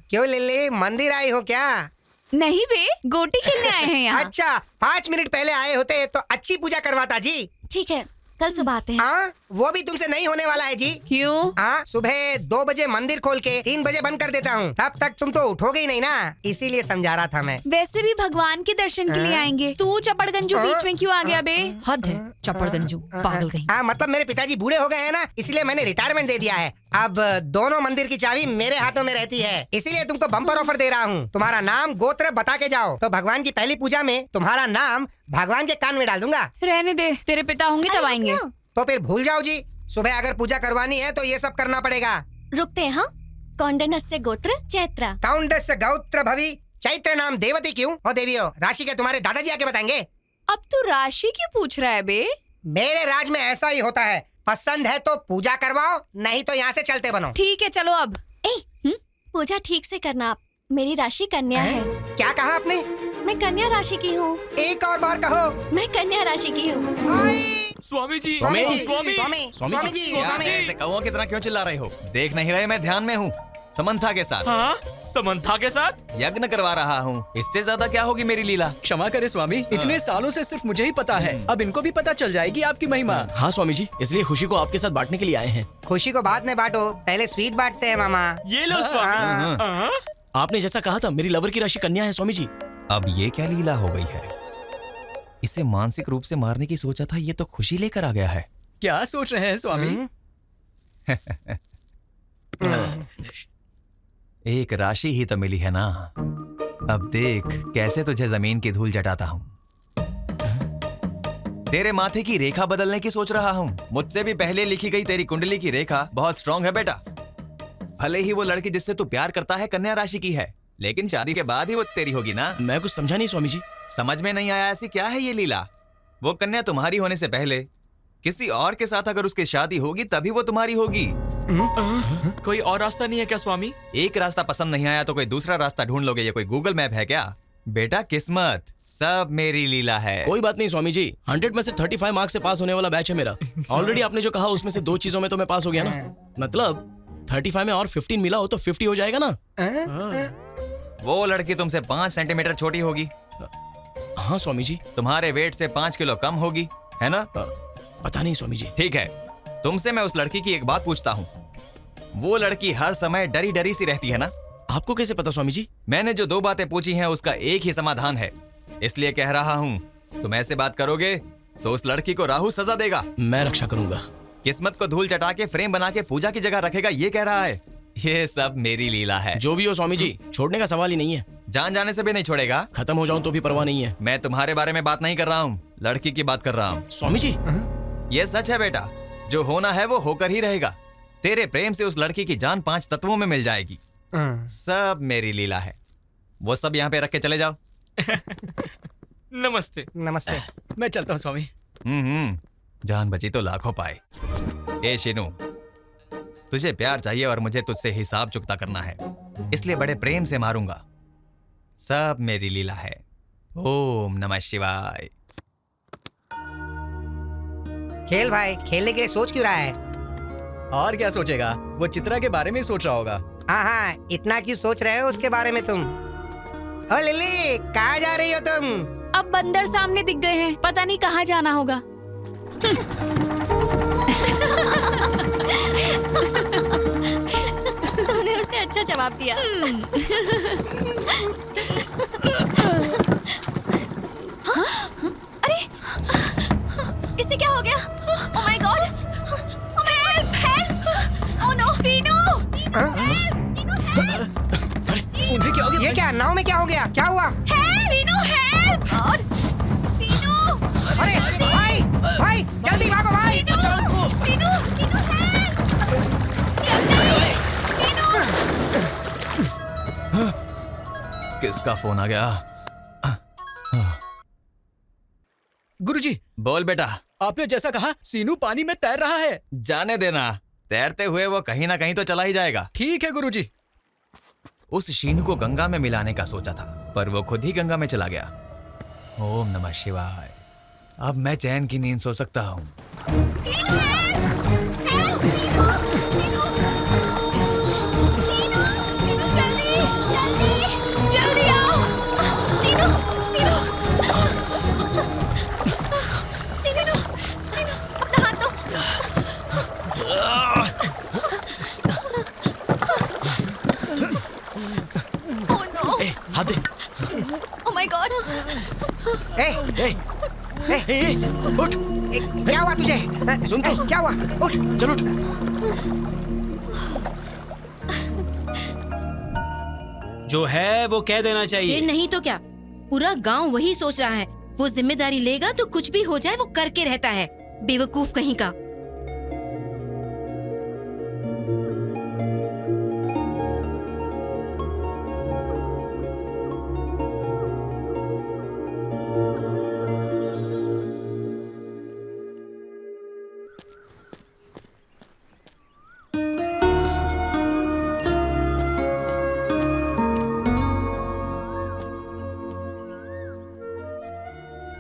क्यों लिल्ली, मंदिर आई हो क्या? नहीं बे, गोटी खेलने आए हैं यहाँ। अच्छा, 5 मिनट पहले आए होते तो अच्छी पूजा करवाता जी। ठीक है, कल सुबह आते हैं। हाँ, वो भी तुमसे नहीं होने वाला है जी। क्यों? हाँ, सुबह 2 बजे मंदिर खोल के 3 बजे बंद कर देता हूँ। तब तक तुम तो उठोगे ही नहीं ना, इसीलिए समझा रहा था मैं। वैसे भी भगवान के दर्शन के लिए आएंगे। तू चपड़गंजू बीच में क्यों आ गया बे? हद है, चपड़गंजू पागल कहीं। हाँ, मतलब मेरे पिताजी बूढ़े हो गए हैं ना, इसलिए मैंने रिटायरमेंट दे दिया है। अब दोनों मंदिर की चाबी मेरे हाथों में रहती है, इसीलिए तुमको बम्पर ऑफर दे रहा हूँ। तुम्हारा नाम गोत्र बता के जाओ तो भगवान की पहली पूजा में तुम्हारा नाम भगवान के कान में डाल दूंगा। रहने दे, तेरे पिता होंगे तब आएंगे। तो फिर भूल जाओ जी, सुबह अगर पूजा करवानी है तो ये सब करना पड़ेगा। रुकते हैं। हाँ, कौंडन्यस्य गोत्र चैत्र। कौंडन्यस्य गोत्र भवि चैत्र नाम देवती क्यों? ओ देवियों, राशि के तुम्हारे दादाजी आके बताएंगे। अब तू राशि क्यों पूछ रहा है बे? मेरे राज में ऐसा ही होता है, पसंद है तो पूजा करवाओ, नहीं तो यहाँ से चलते बनो। ठीक है चलो अब। पूजा ठीक से करना, मेरी राशि कन्या है। क्या कहा आपने? मैं कन्या राशि की हूँ। एक और बार कहो। मैं कन्या राशि की हूँ। स्वामी जी, स्वामी जी, स्वामी, स्वामी जी, स्वामी। ऐसे कौओं की तरह क्यों चिल्ला रहे हो? देख नहीं रहे मैं ध्यान में हूँ, समंथा के साथ। हाँ, समंथा के साथ यज्ञ करवा रहा हूँ। इससे ज्यादा क्या होगी मेरी लीला? क्षमा करे स्वामी, इतने सालों से सिर्फ मुझे ही पता है, अब इनको भी पता चल जाएगी आपकी महिमा। हाँ स्वामी जी, इसलिए खुशी को आपके साथ बांटने के लिए आए हैं। खुशी को बाद में बांटो, पहले स्वीट बांटते हैं मामा। ये लो स्वामी। आपने जैसा कहा था, मेरी लवर की राशि कन्या है स्वामी जी। अब ये क्या लीला हो गई है? इसे मानसिक रूप से मारने की सोचा था, ये तो खुशी लेकर आ गया है। क्या सोच रहे हैं स्वामी? एक राशि ही तो मिली है ना, अब देख कैसे तुझे जमीन की धूल जटाता हूँ। तेरे माथे की रेखा बदलने की सोच रहा हूँ। मुझसे भी पहले लिखी गई तेरी कुंडली की रेखा बहुत स्ट्रांग है बेटा। भले ही वो लड़की जिससे तू प्यार करता है कन्या राशि की है, लेकिन शादी के बाद ही वो तेरी होगी ना। मैं कुछ समझा नहीं स्वामी जी। समझ में नहीं आया? ऐसी क्या है ये लीला? वो कन्या तुम्हारी होने से पहले किसी और के साथ अगर उसकी शादी होगी तभी वो तुम्हारी होगी। कोई और रास्ता नहीं है क्या स्वामी? एक रास्ता पसंद नहीं आया तो कोई दूसरा रास्ता ढूंढ लोगे, ये कोई गूगल मैप है क्या? बेटा किस्मत सब मेरी लीला है। कोई बात नहीं स्वामी जी, 100 में से 35 मार्क्स से पास होने वाला बैच है मेरा। ऑलरेडी आपने जो कहा उसमें से 2 चीजों में तो मैं पास हो गया ना। मतलब 35 में और 15 मिला हो तो 50 हो जाएगा ना। वो लड़की तुमसे 5 सेंटीमीटर छोटी होगी। हाँ स्वामी जी। तुम्हारे वेट से 5 किलो कम होगी, है ना? पता नहीं स्वामी जी। ठीक है, तुमसे मैं उस लड़की की एक बात पूछता हूँ। वो लड़की हर समय डरी डरी सी रहती है ना? आपको कैसे पता स्वामी जी? मैंने जो 2 बातें पूछी हैं उसका एक ही समाधान है, इसलिए कह रहा हूँ तुम ऐसे बात करोगे तो उस लड़की को राहु सजा देगा। मैं रक्षा करूंगा। किस्मत को धूल चटा के फ्रेम बना के पूजा की जगह रखेगा, ये कह रहा है। ये सब मेरी लीला है। जो भी हो स्वामी जी, छोड़ने का सवाल ही नहीं है। जान जाने से भी नहीं छोड़ेगा? खत्म हो जाऊं तो भी परवाह नहीं है। मैं तुम्हारे बारे में बात नहीं कर रहा हूँ, लड़की की बात कर रहा हूँ। स्वामी जी ये सच है बेटा, जो होना है वो होकर ही रहेगा। तेरे प्रेम से उस लड़की की जान 5 तत्वों में मिल जाएगी। सब मेरी लीला है। वो सब यहाँ पे रख के चले जाओ। नमस्ते। नमस्ते। मैं चलता हूँ स्वामी। जान बची तो लाखों पाए। ए शीनू, तुझे प्यार चाहिए और मुझे तुझसे हिसाब चुकता करना है, इसलिए बड़े प्रेम से मारूंगा। सब मेरी लीला है। ओम नमः शिवाय। खेल भाई, खेलने के लिए सोच क्यों रहा है? और क्या सोचेगा, वो चित्रा के बारे में ही सोच रहा होगा। हाँ, इतना क्यों सोच रहे हो उसके बारे में तुम? ओ लिली, कहाँ जा रही हो तुम? अब बंदर सामने दिख गए हैं, पता नहीं कहाँ जाना होगा। तुमने उसे अच्छा जवाब दिया। हाँ? अरे, इसे क्या हो गया? Oh my God! Oh my God! Help! Oh no! सीनू! उन्हें क्या हो गया? ये क्या, नाव में क्या हो गया? क्या हुआ? सीनू, help! और सीनू! अरे भाई, भाई जल्दी भागो भाई! सीनू! सीनू! किसका फोन आ गया? गुरुजी। बोल बेटा। आपने जैसा कहा, सीनू पानी में तैर रहा है। जाने देना, तैरते हुए वो कहीं ना कहीं तो चला ही जाएगा। ठीक है गुरुजी। उस शीनू को गंगा में मिलाने का सोचा था, पर वो खुद ही गंगा में चला गया। ओम नमः शिवाय। अब मैं चैन की नींद सो सकता हूँ। जल्दी आओ! सीनू! सीनू! सीनू! सीनू! अपना हाथ दो! Oh no! हाथ दे। Oh my God! उठ! क्या हुआ तुझे? सुन तो, क्या हुआ? उठ! चल उठ। जो है वो कह देना चाहिए। फिर नहीं तो क्या, पूरा गांव वही सोच रहा है। वो जिम्मेदारी लेगा तो कुछ भी हो जाए वो करके रहता है, बेवकूफ कहीं का।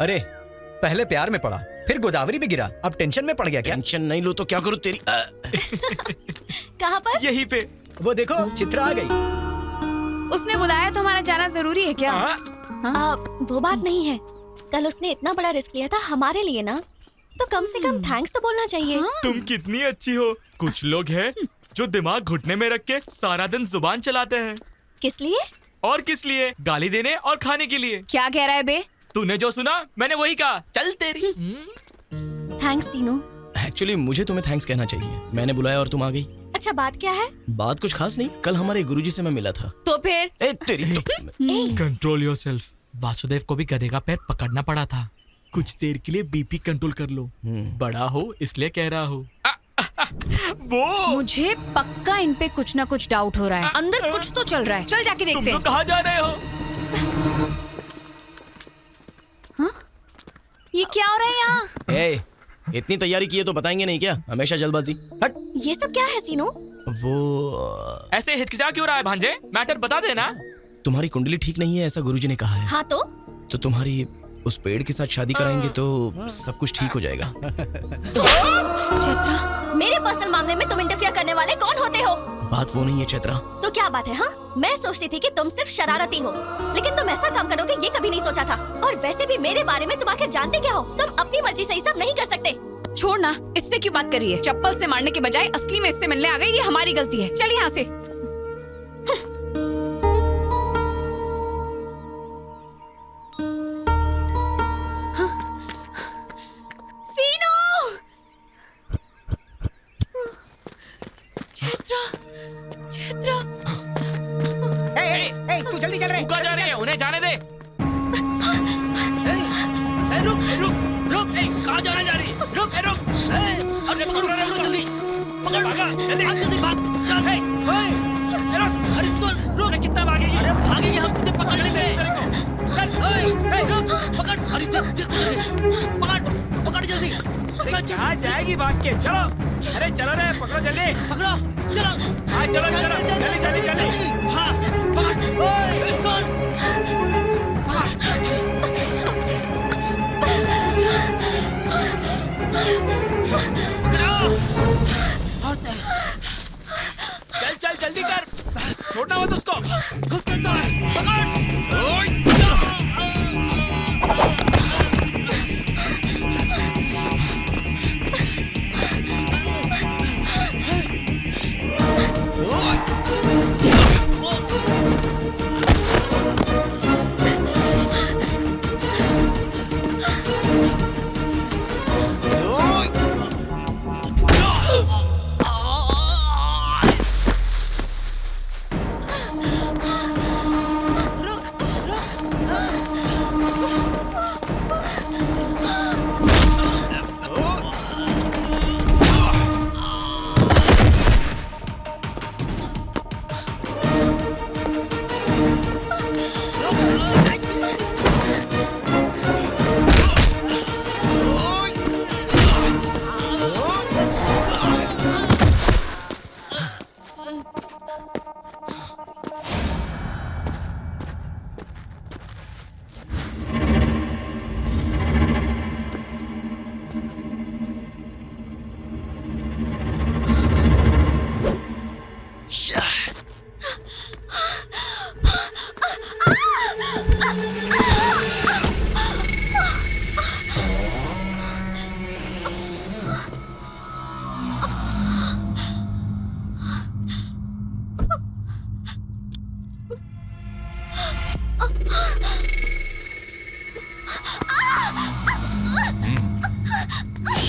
अरे, पहले प्यार में पड़ा, फिर गोदावरी में गिरा, अब टेंशन में पड़ गया क्या? टेंशन नहीं लो तो क्या करूं तेरी? कहाँ पर? यहीं पे। वो देखो, चित्रा आ गई। उसने बुलाया तो हमारा जाना जरूरी है क्या? वो बात नहीं है। कल उसने इतना बड़ा रिस्क लिया था हमारे लिए ना, तो कम से कम थैंक्स तो बोलना चाहिए। तुम कितनी अच्छी हो। कुछ लोग हैं जो दिमाग घुटने में रख के सारा दिन जुबान चलाते हैं। किस लिए? और किस लिए? गाली देने और खाने के लिए। क्या कह रहा है बे? तूने जो सुना मैंने वही कहा। चल तेरी। थैंक्स सीनू। एक्चुअली मुझे तुम्हें थैंक्स कहना चाहिए। मैंने बुलाया और तुम आ गई। अच्छा, बात क्या है? बात कुछ खास नहीं। कल हमारे गुरुजी से मैं मिला था। तो फिर? तेरी तो। Control yourself. वासुदेव को भी गधे का पैर पकड़ना पड़ा था। कुछ देर के लिए बीपी कंट्रोल कर लो। बड़ा हो इसलिए कह रहा हो। वो मुझे पक्का इन पे कुछ ना कुछ डाउट हो रहा है। अंदर कुछ तो चल रहा है। चल जाके देखते हैं। तुम लोग कहाँ जा रहे हो? ये क्या हो रहा है यहाँ? इतनी तैयारी की है तो बताएंगे नहीं क्या? हमेशा जल्दबाजी। हट। ये सब क्या है सीनू? वो ऐसे हिचकिचा क्यों रहा है भांजे? मैटर बता देना। तुम्हारी कुंडली ठीक नहीं है ऐसा गुरुजी ने कहा है। हाँ तो तुम्हारी उस पेड़ के साथ शादी कराएंगे तो सब कुछ ठीक हो जाएगा। चैत्रा, मेरे पर्सनल मामले में तुम इंटरफियर करने वाले कौन होते हो? बात वो नहीं है चैत्रा। तो क्या बात है? हाँ, मैं सोचती थी कि तुम सिर्फ शरारती हो, लेकिन तुम ऐसा काम करोगे ये कभी नहीं सोचा था। और वैसे भी मेरे बारे में तुम आखिर जानते क्या हो? तुम अपनी मर्जी से ही सब नहीं कर सकते। छोड़ ना, इससे क्यों बात करी है? चप्पल से मारने के बजाय असली में इससे मिलने आ गई, ये हमारी गलती है। चल यहाँ से। तू जल्दी चल रहे। कहाँ जा रहे हैं? उन्हें जाने दे। रुक रुक रुक। कहाँ जा रही? रुक रुक। अरे पकड़ रहे हो जल्दी। पकड़ भागा। जल्दी भाग। चल रुक। अरे सुन रुक। कितना भागेगी? अरे भागेगी हम तुझे पकड़ लेंगे। रुक पकड़। पकड़ जल्दी। कहाँ जाएगी भाग के? चलो, अरे चलो रे, पकड़ो जल्दी, पकड़ो, चलो। हाँ चलो जल्दी जल्दी। हाँ, पकड़। ओए, कौन? चल जल्दी कर, छोड़ना मत उसको।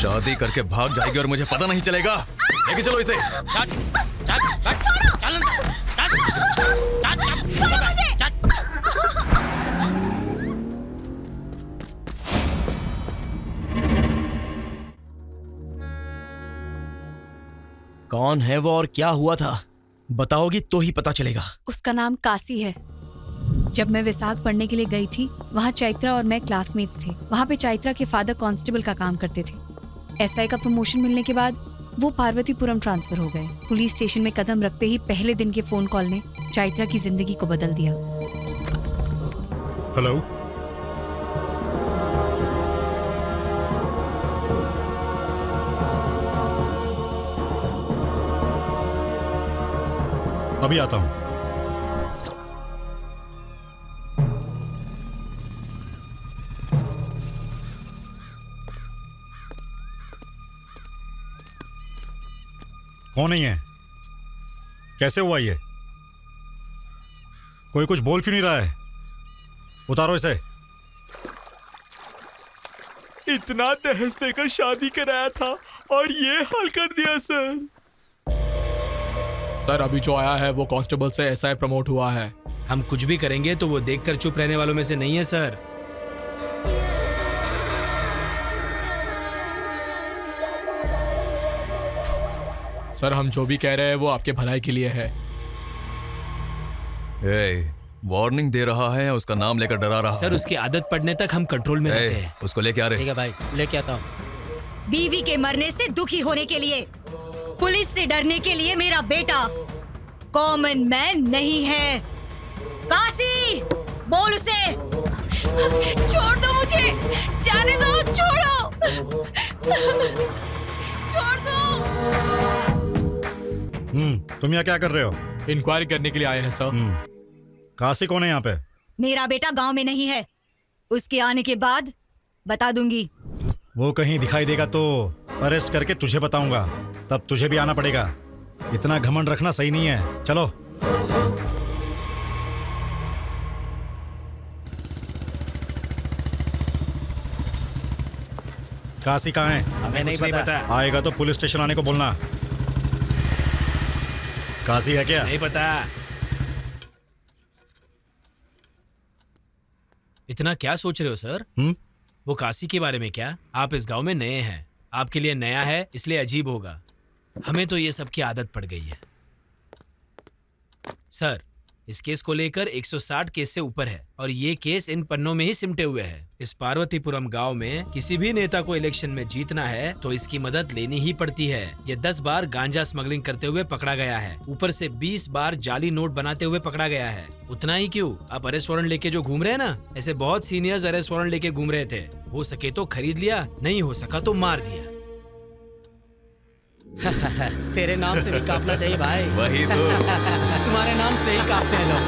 शादी करके भाग जाएगी और मुझे पता नहीं चलेगा। लेके चलो इसे। कौन है वो और क्या हुआ था? बताओगी तो ही पता चलेगा। उसका नाम काशी है। जब मैं विशाख पढ़ने के लिए गई थी, वहाँ चैत्रा और मैं क्लासमेट्स थे। वहाँ पे चैत्रा के फादर कांस्टेबल का काम करते थे। एसआई का प्रमोशन मिलने के बाद वो पार्वतीपुरम ट्रांसफर हो गए। पुलिस स्टेशन में कदम रखते ही पहले दिन के फोन कॉल ने चैत्रा की जिंदगी को बदल दिया। हेलो, अभी आता हूं। कौन नहीं है? कैसे हुआ ये? कोई कुछ बोल क्यों नहीं रहा है? उतारो इसे। इतना दहेज देकर शादी कराया था और ये हाल कर दिया सर। सर अभी जो आया है वो कांस्टेबल से एसआई प्रमोट हुआ है। हम कुछ भी करेंगे तो वो देखकर चुप रहने वालों में से नहीं है सर। सर हम जो भी कह रहे हैं वो आपके भलाई के लिए है। वार्निंग दे रहा है, उसका नाम लेकर डरा रहा सर उसकी आदत पड़ने तक हम कंट्रोल में रहते हैं। उसको लेके आ रहे। ठीक है भाई, लेके आता हूँ। बीवी के मरने से दुखी होने के लिए, पुलिस से डरने के लिए मेरा बेटा कॉमन मैन नहीं है। काशी, बोल उसे। छोड़ दो मुझे, जाने दो, छोड़ो, छोड़ दो। तुम यहाँ क्या कर रहे हो? इंक्वायरी करने के लिए आए हैं सर। काशी कौन है यहाँ पे? मेरा बेटा गांव में नहीं है। उसके आने के बाद बता दूंगी। वो कहीं दिखाई देगा तो अरेस्ट करके तुझे बताऊंगा, तब तुझे भी आना पड़ेगा। इतना घमंड रखना सही नहीं है। चलो। काशी कहाँ है? हमें नहीं पता। आएगा तो पुलिस स्टेशन आने को बोलना। काशी है क्या? नहीं पता। इतना क्या सोच रहे हो सर? वो काशी के बारे में क्या? आप इस गांव में नए हैं, आपके लिए नया है इसलिए अजीब होगा। हमें तो ये सब की आदत पड़ गई है। सर इस केस को लेकर 160 केस से ऊपर है और ये केस इन पन्नों में ही सिमटे हुए है। इस पार्वतीपुरम गांव में किसी भी नेता को इलेक्शन में जीतना है तो इसकी मदद लेनी ही पड़ती है। ये 10 बार गांजा स्मगलिंग करते हुए पकड़ा गया है, ऊपर से 20 बार जाली नोट बनाते हुए पकड़ा गया है। उतना ही क्यों, आप अरेस्ट वारंट लेके जो घूम रहे हैं ना, ऐसे बहुत सीनियर्स अरेस्ट वारंट लेके घूम रहे थे। हो सके तो खरीद लिया, नहीं हो सका तो मार दिया। तेरे नाम से भी कांपना चाहिए भाई। वही तो। तुम्हारे नाम से ही कांपते हैं लोग।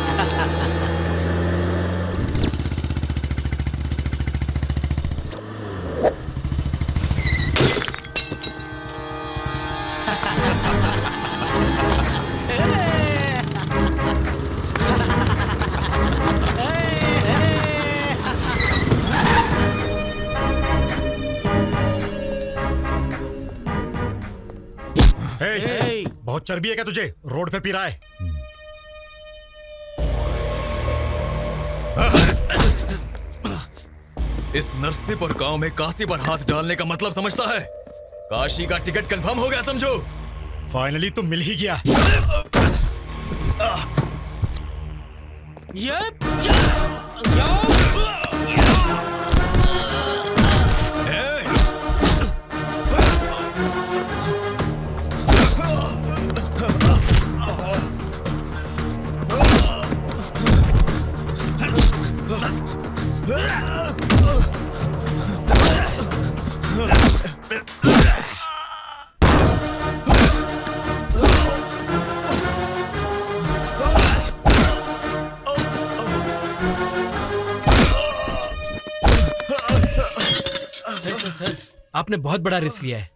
बहुत चर्बी है क्या तुझे? रोड पे पी रहा है। इस नरसिंहपुर गांव में काशी पर हाथ डालने का मतलब समझता है? काशी का टिकट कंफर्म हो गया समझो। फाइनली तुम मिल ही गया। आपने बहुत बड़ा रिस्क लिया है।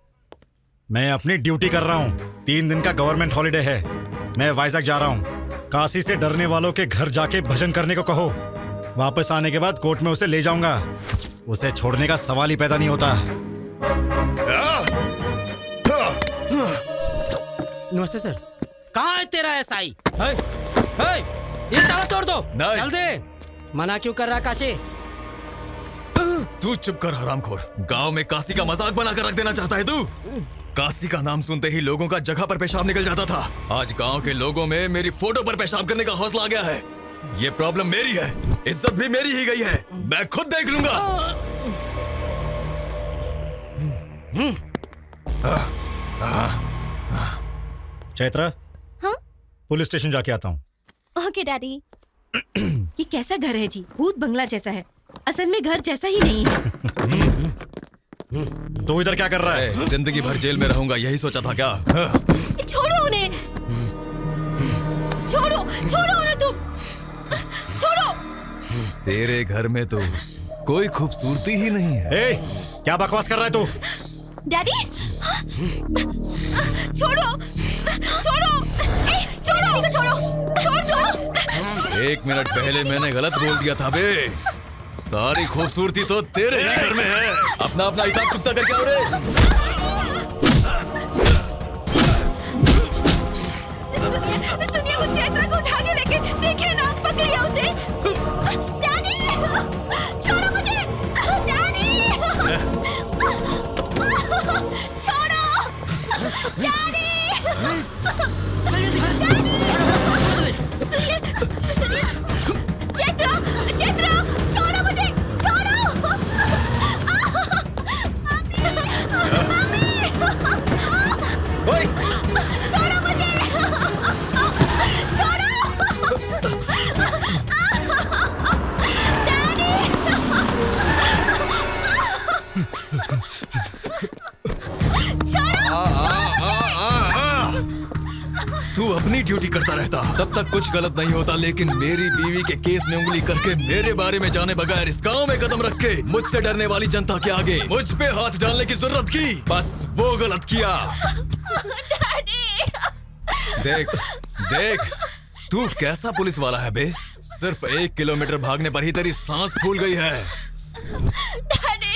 मैं अपनी ड्यूटी कर रहा हूँ। 3 दिन का गवर्नमेंट हॉलिडे है। मैं वाइजैक जा रहा हूँ। काशी से डरने वालों के घर जाके भजन करने को कहो। वापस आने के बाद कोर्ट में उसे ले जाऊंगा। उसे छोड़ने का सवाल ही पैदा नहीं होता। नमस्ते सर। कहाँ है तेरा एसआई? ये ताला तोड़ दो। चल दे। मना क्यों कर रहा काशी? तू चुप कर हरामखोर। गांव में काशी का मजाक बना कर रख देना चाहता है तू? काशी का नाम सुनते ही लोगों का जगह पर पेशाब निकल जाता था। आज गांव के लोगों में मेरी फोटो पर पेशाब करने का हौसला आ गया है। ये प्रॉब्लम मेरी है, इज्जत भी मेरी ही गई है। मैं खुद देख लूंगा। चैत्रा, हाँ? पुलिस स्टेशन जाके आता हूँ। Okay daddy. ये कैसा घर है जी? भूत बंगला जैसा है। असल में घर जैसा ही नहीं है। तू इधर क्या कर रहा है? जिंदगी भर जेल में रहूंगा यही सोचा था क्या? छोड़ो उन्हें। छोड़ो छोड़ो उन्हें तुम। छोड़ो। तेरे घर में तो कोई खूबसूरती ही नहीं है। क्या बकवास कर रहा है तू? डैडी छोड़ो छोड़ो छोड़ो छोड़ो छोड़ो। 1 मिनट पहले मैंने गलत बोल दिया था बे। सारी खूबसूरती तो तेरे ही घर में है। अपना अपना हिसाब चुकता करके आओ रे। सुनिए उस चैत्रा को उठा के लेके देखिए ना, पकड़िए उसे। डैडी छोड़ो मुझे। डैडी छोड़ो। डैडी सुनिए चैत्रा चैत्रा छोड़ो मुझे। छोड़ो। मम्मी छोड़ो मुझे। तू अपनी ड्यूटी करता रहता तब तक कुछ गलत नहीं होता, लेकिन मेरी बीवी के केस में उंगली करके मेरे बारे में जाने बगैर इस गांव में कदम रख के मुझसे डरने वाली जनता के आगे मुझ पे हाथ डालने की जरूरत की, बस वो गलत किया। देख देख तू कैसा पुलिस वाला है बे। सिर्फ 1 किलोमीटर भागने पर ही तेरी सांस फूल गई है। मम्मी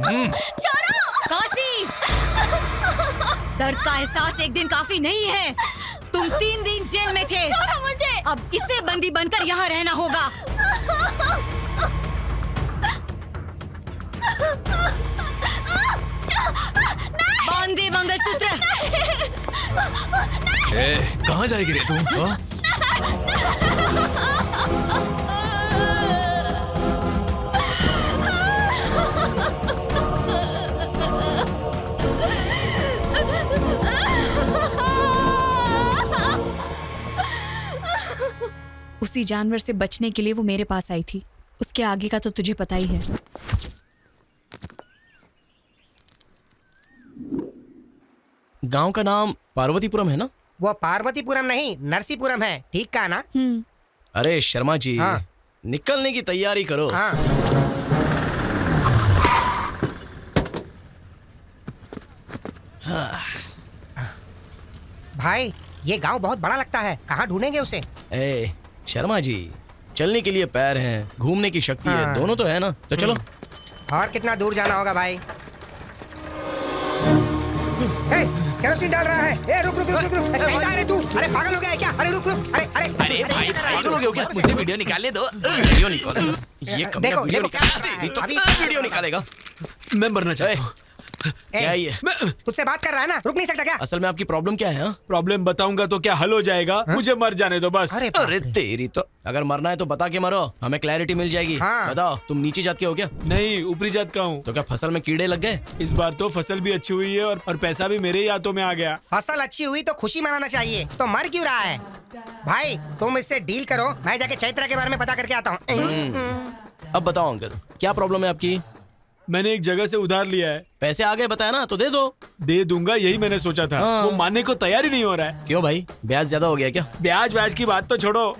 छोड़ो। काशी, दर्द का एहसास एक दिन काफी नहीं है। तुम 3 दिन जेल में थे। छोड़ो मुझे। अब इससे बंदी बनकर यहाँ रहना होगा। बांध दे मंगलसूत्र। कहाँ जाएगी रे तू? हाँ? उसी जानवर से बचने के लिए वो मेरे पास आई थी। उसके आगे का तो तुझे पता ही है। गांव का नाम पार्वतीपुरम है ना? वो पार्वतीपुरम नहीं, नरसीपुरम है। ठीक कहा ना? अरे शर्मा जी, हाँ। निकलने की तैयारी करो। हाँ। भाई, ये गांव बहुत बड़ा लगता है। कहाँ ढूंढेंगे उसे? ए शर्मा जी, चलने के लिए पैर हैं, घूमने की शक्ति है, हाँ। दोनों तो है ना। तो चलो। और कितना दूर जाना होगा भाई? केरोसिन डाल रहा है। ए, रुक रुक रुक रुक रुक। कैसा है रे तू? अरे पागल हो गया है क्या? अरे रुक रुक। अरे अरे अरे भाई पागल हो गए हो क्या? मुझे वीडियो निकालने दो। वीडियो निकालो। ये कब देखो, वीडियो देखो, निकालते तो अभी वीडियो निकालेगा। मैं मरना चाहता हूँ। क्या ये? तुझसे बात कर रहा है ना? रुक नहीं सकता क्या? असल में आपकी प्रॉब्लम क्या है? प्रॉब्लम बताऊंगा तो क्या हल हो जाएगा? मुझे मर जाने दो बस। अरे तेरी तो, अगर मरना है तो बता के मरो, हमें क्लैरिटी मिल जाएगी। हाँ। बताओ, तुम नीची जात के हो क्या? नहीं, ऊपरी जात का हूँ। तो क्या फसल में कीड़े लग गए? इस बार तो फसल भी अच्छी हुई है और पैसा भी मेरे ही हाथों में आ गया। फसल अच्छी हुई तो खुशी मनाना चाहिए। तो मर क्यों रहा है? भाई तुम इससे डील करो, मैं जाके चैत्रा के बारे में पता करके आता हूँ। अब बताओ अंकल, क्या प्रॉब्लम है आपकी? मैंने एक जगह से उधार लिया है। पैसे आ गए बताया ना, तो दे दो। दे दूंगा, यही मैंने सोचा था। हाँ। वो मानने को तैयार ही नहीं हो रहा है। क्यों भाई, ब्याज ज्यादा हो गया क्या? ब्याज की बात तो छोड़ो,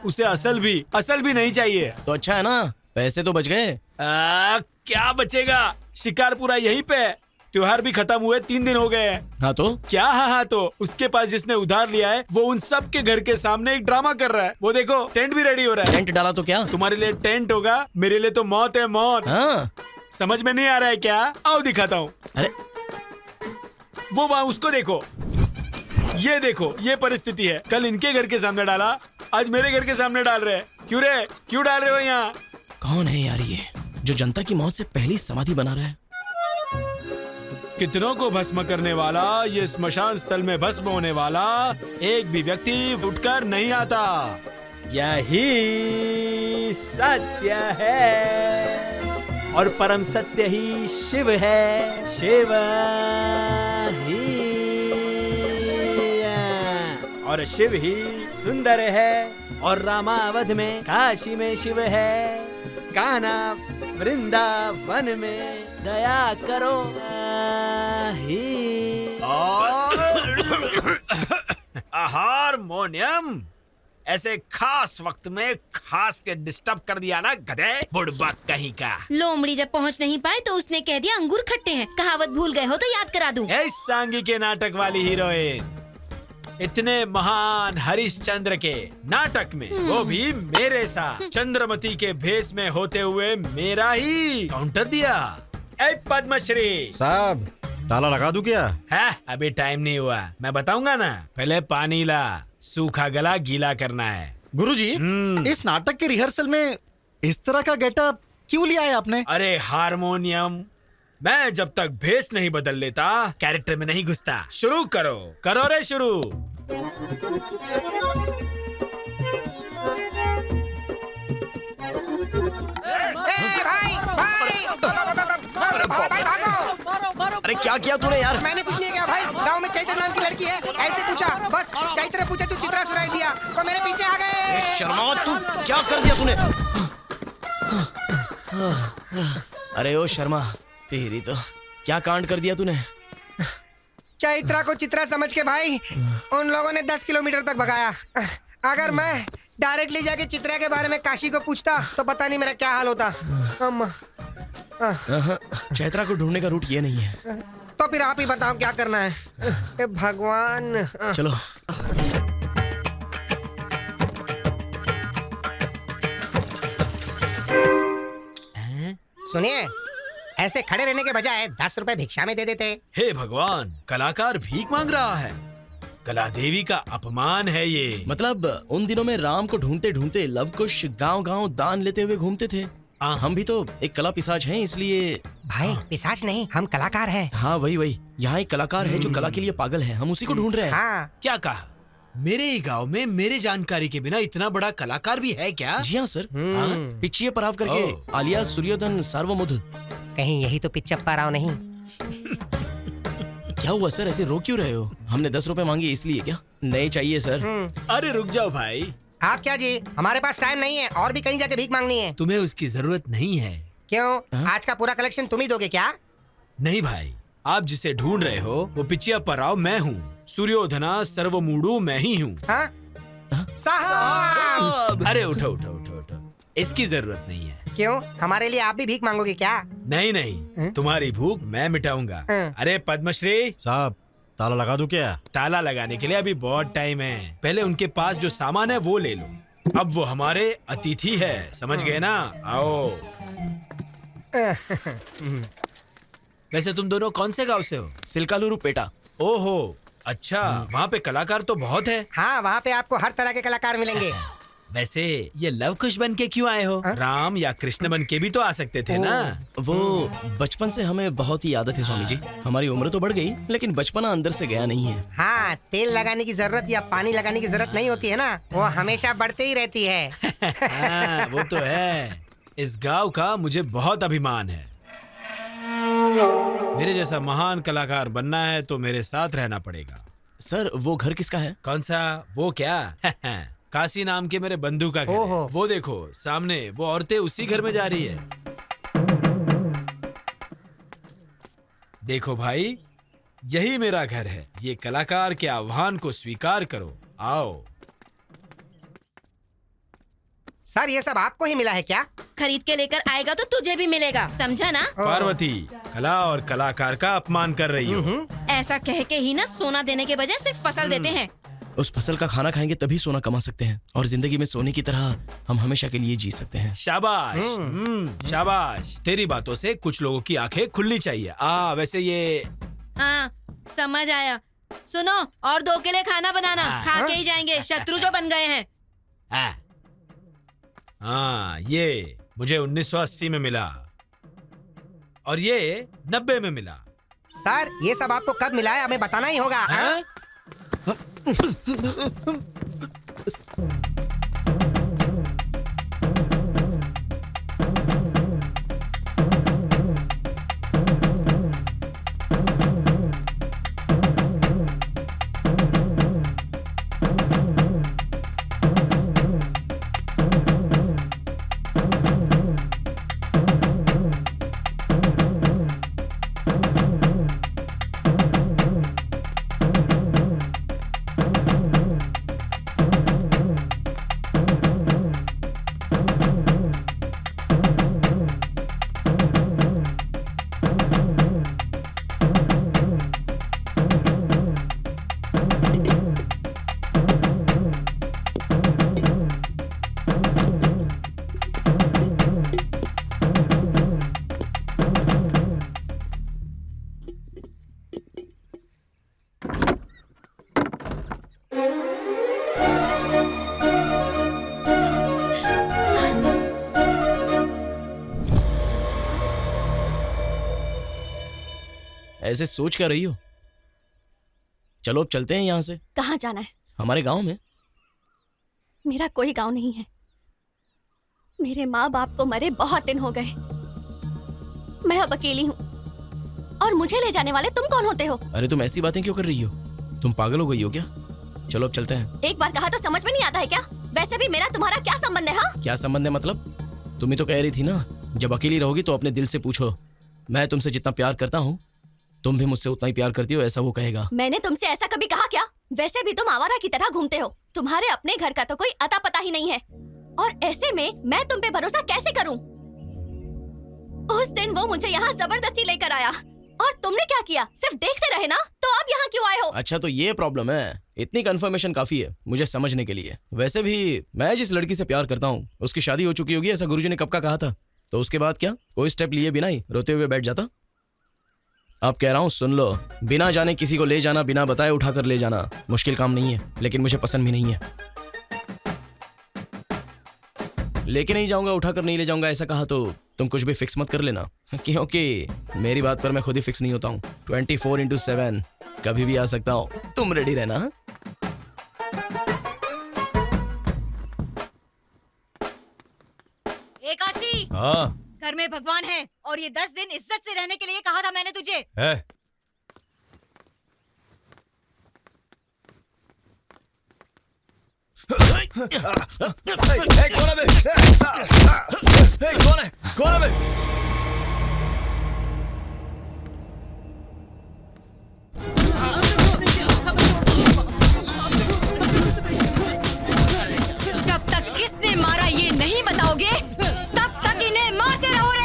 उसे असल भी नहीं चाहिए। तो अच्छा है ना, पैसे तो बच गए। क्या बचेगा? शिकार पूरा यहीं पे। त्योहार भी खत्म हुए 3 दिन हो गए हैं। हाँ तो क्या? हाँ तो उसके पास जिसने उधार लिया है वो उन सब के घर के सामने एक ड्रामा कर रहा है। वो देखो, टेंट भी रेडी हो रहा है। टेंट डाला तो क्या? तुम्हारे लिए टेंट होगा, मेरे लिए तो मौत है, मौत। हाँ। समझ में नहीं आ रहा है क्या? आओ दिखाता हूँ। अरे वो वहाँ, उसको देखो, ये देखो, ये परिस्थिति है। कल इनके घर के सामने डाला, आज मेरे घर के सामने डाल रहे हैं। क्यों रे, क्यों डाल रहे हो यहाँ? कौन है यार ये, जो जनता की मौत से पहली समाधि बना रहा है? कितनों को भस्म करने वाला, ये स्मशान स्थल में भस्म होने वाला एक भी व्यक्ति उठकर नहीं आता। यही सत्य है और परम सत्य ही शिव है। शिव ही और शिव ही सुंदर है और रामावध में, काशी में शिव है, कान्हा वृंदावन में दया करो हारमोनियम ऐसे खास वक्त में खास के डिस्टर्ब कर दिया ना गधे, बुड़बक कहीं का। लोमड़ी जब पहुंच नहीं पाए तो उसने कह दिया अंगूर खट्टे हैं। कहावत भूल गए हो तो याद करा दूं। इस सांगी के नाटक वाली हीरोइन, इतने महान हरिश्चंद्र के नाटक में वो भी मेरे साथ चंद्रमती के भेष में होते हुए मेरा ही काउंटर दिया। पद्मश्री साहब, ताला लगा दूं क्या? है, अभी टाइम नहीं हुआ, मैं बताऊंगा ना। पहले पानी ला, सूखा गला गीला करना है। गुरुजी, इस नाटक के रिहर्सल में इस तरह का गेटअप क्यों लिया है आपने? अरे हारमोनियम, मैं जब तक भेष नहीं बदल लेता कैरेक्टर में नहीं घुसता। शुरू करो, करो रे शुरू। अरे क्या किया तूने यार? मैंने कुछ नहीं किया भाई। गांव में चैत्र नाम की लड़की है, ऐसे पूछा, बस चैत्र पूछा तू चित्रा सुनाई दिया तो मेरे पीछे आ गए। शर्मा, तू क्या कर दिया तूने? अरे ओ शर्मा, तेरी तो क्या कांड कर दिया तूने? चैत्रा को चित्रा समझ के भाई उन लोगों ने 10 किलोमीटर तक भगाया। अगर मैं डायरेक्टली जाके चित्रा के बारे में काशी को पूछता तो पता नहीं मेरा क्या हाल होता। चैत्रा को ढूंढने का रूट ये नहीं है। तो फिर आप ही बताओ क्या करना है। ए भगवान। चलो। सुनिए, ऐसे खड़े रहने के बजाय 10 रुपए भिक्षा में दे देते। हे भगवान, कलाकार भीख मांग रहा है। कला देवी का अपमान है ये। मतलब उन दिनों में राम को ढूंढते ढूंढते लवकुश गांव-गांव दान लेते हुए घूमते थे। हम भी तो एक कला पिशाच हैं, इसलिए। भाई पिशाच नहीं, हम कलाकार हैं। हाँ वही। यहाँ एक कलाकार है जो कला के लिए पागल है, हम उसी को ढूंढ रहे हैं। हाँ। क्या कहा? मेरे ही गांव में मेरे जानकारी के बिना इतना बड़ा कलाकार भी है क्या? जी हाँ सर। पिच्चिये पराव करके आलिया सूर्योधन सार्वमुध। कहीं यही तो पिच्चप्पा राव नहीं? क्या हुआ सर, ऐसे रो क्यों रहे हो? हमने 10 रुपए मांगे इसलिए क्या? नहीं चाहिए सर। अरे रुक जाओ भाई। आप क्या जी, हमारे पास टाइम नहीं है और भी कहीं जाके भीख मांगनी है। तुम्हें उसकी जरूरत नहीं है। क्यों? आज का पूरा कलेक्शन तुम ही दोगे क्या? नहीं भाई, आप जिसे ढूंढ रहे हो वो पिच्चियप्पा राव मैं हूँ। सूर्योधना सर्वमूढ़ू मैं ही हूँ। साहब! अरे उठो, इसकी जरूरत नहीं है। क्यों? हमारे लिए आप भी भीख मांगोगे क्या? नहीं, तुम्हारी भूख मैं मिटाऊंगा। अरे पद्मश्री साहब, ताला लगा दूं क्या? ताला लगाने के लिए अभी बहुत टाइम है। पहले उनके पास जो सामान है वो ले लो। अब वो हमारे अतिथि है, समझ गए ना? आओ। वैसे तुम दोनों कौन से गांव से हो? सिलकालुरु पेटा। ओहो, अच्छा। वहाँ पे कलाकार तो बहुत है। हाँ, वहाँ पे आपको हर तरह के कलाकार मिलेंगे। वैसे ये लवकुश बन के क्यों आए हो? राम या कृष्ण बन के भी तो आ सकते थे ना। वो बचपन से हमें बहुत ही आदत है स्वामी जी। हमारी उम्र तो बढ़ गई लेकिन बचपना अंदर से गया नहीं है। हाँ, तेल लगाने की जरूरत या पानी लगाने की जरूरत नहीं होती है ना, वो हमेशा बढ़ते ही रहती है। हाँ, वो तो है। इस गांव का मुझे बहुत अभिमान है। मेरे जैसा महान कलाकार बनना है तो मेरे साथ रहना पड़ेगा। सर वो घर किसका है? कौन सा? वो क्या? काशी नाम के मेरे बंधु का घर है। वो देखो सामने, वो औरतें उसी घर में जा रही है। देखो भाई, यही मेरा घर है। ये कलाकार के आह्वान को स्वीकार करो। आओ। सर ये सब आपको ही मिला है क्या? खरीद के लेकर आएगा तो तुझे भी मिलेगा, समझा ना? पार्वती, कला और कलाकार का अपमान कर रही हो। ऐसा कह के ही ना सोना देने के बजाय सिर्फ फसल देते हैं। उस फसल का खाना खाएंगे तभी सोना कमा सकते हैं और जिंदगी में सोने की तरह हम हमेशा के लिए जी सकते हैं। शाबाश, शाबाश। तेरी बातों से कुछ लोगों की आंखें खुलनी चाहिए। वैसे ये हाँ, समझ आया। सुनो, और 2 के लिए खाना बनाना। खा के ही जाएंगे, शत्रु जो बन गए हैं। ये मुझे 1980 में मिला और ये 90 में मिला। सर ये सब आपको कब मिला है हमें बताना ही होगा। ऐसे सोच क्या रही हो? चलो अब चलते हैं यहाँ से। कहाँ जाना है? हमारे गांव में। मेरा कोई गांव नहीं है। मेरे माँ बाप को मरे बहुत दिन हो गए। मैं अब अकेली हूँ और मुझे ले जाने वाले तुम कौन होते हो? अरे तुम ऐसी बातें क्यों कर रही हो? तुम पागल हो गई हो क्या? चलो अब चलते हैं। एक बार कहा तो समझ में नहीं आता है क्या? वैसे भी मेरा तुम्हारा क्या संबंध है? हाँ, क्या संबंध है मतलब? तुम ही तो कह रही थी ना, जब अकेली रहोगी तो अपने दिल से पूछो। मैं तुमसे जितना प्यार करता हूँ तुम भी मुझसे उतना ही प्यार करती हो, ऐसा वो कहेगा। मैंने तुमसे ऐसा कभी कहा क्या? वैसे भी तुम आवारा की तरह घूमते हो। तुम्हारे अपने घर का तो कोई अता पता ही नहीं है और ऐसे में मैं तुम पे भरोसा कैसे करूं? उस दिन वो मुझे यहाँ जबरदस्ती लेकर आया और तुमने क्या किया? सिर्फ देखते रहे ना? तो अब यहाँ क्यों आए हो? अच्छा तो ये प्रॉब्लम है। इतनी कंफर्मेशन काफी है मुझे समझने के लिए। वैसे भी मैं जिस लड़की से प्यार करता हूँ उसकी शादी हो चुकी होगी, ऐसा गुरुजी ने कब का कहा था। तो उसके बाद क्या? कोई स्टेप लिए बिना ही रोते हुए बैठ जाता? अब कह रहा हूँ सुन लो, बिना जाने किसी को ले जाना, बिना बताए उठा कर ले जाना मुश्किल काम नहीं है, लेकिन मुझे पसंद भी नहीं है। लेके नहीं जाऊंगा, उठा कर नहीं ले जाऊंगा ऐसा कहा तो तुम कुछ भी फिक्स मत कर लेना, क्योंकि मेरी बात पर मैं खुद ही फिक्स नहीं होता हूँ। 24/7 कभी भी आ सकता हूँ, तुम रेडी रहना। हाँ? काशी, हाँ घर में भगवान है और ये 10 दिन इज्जत से रहने के लिए कहा था मैंने तुझे। है। कौन है? कौन है? जब तक किसने मारा ये नहीं बताओगे तब तक इन्हें मारते रहो रे।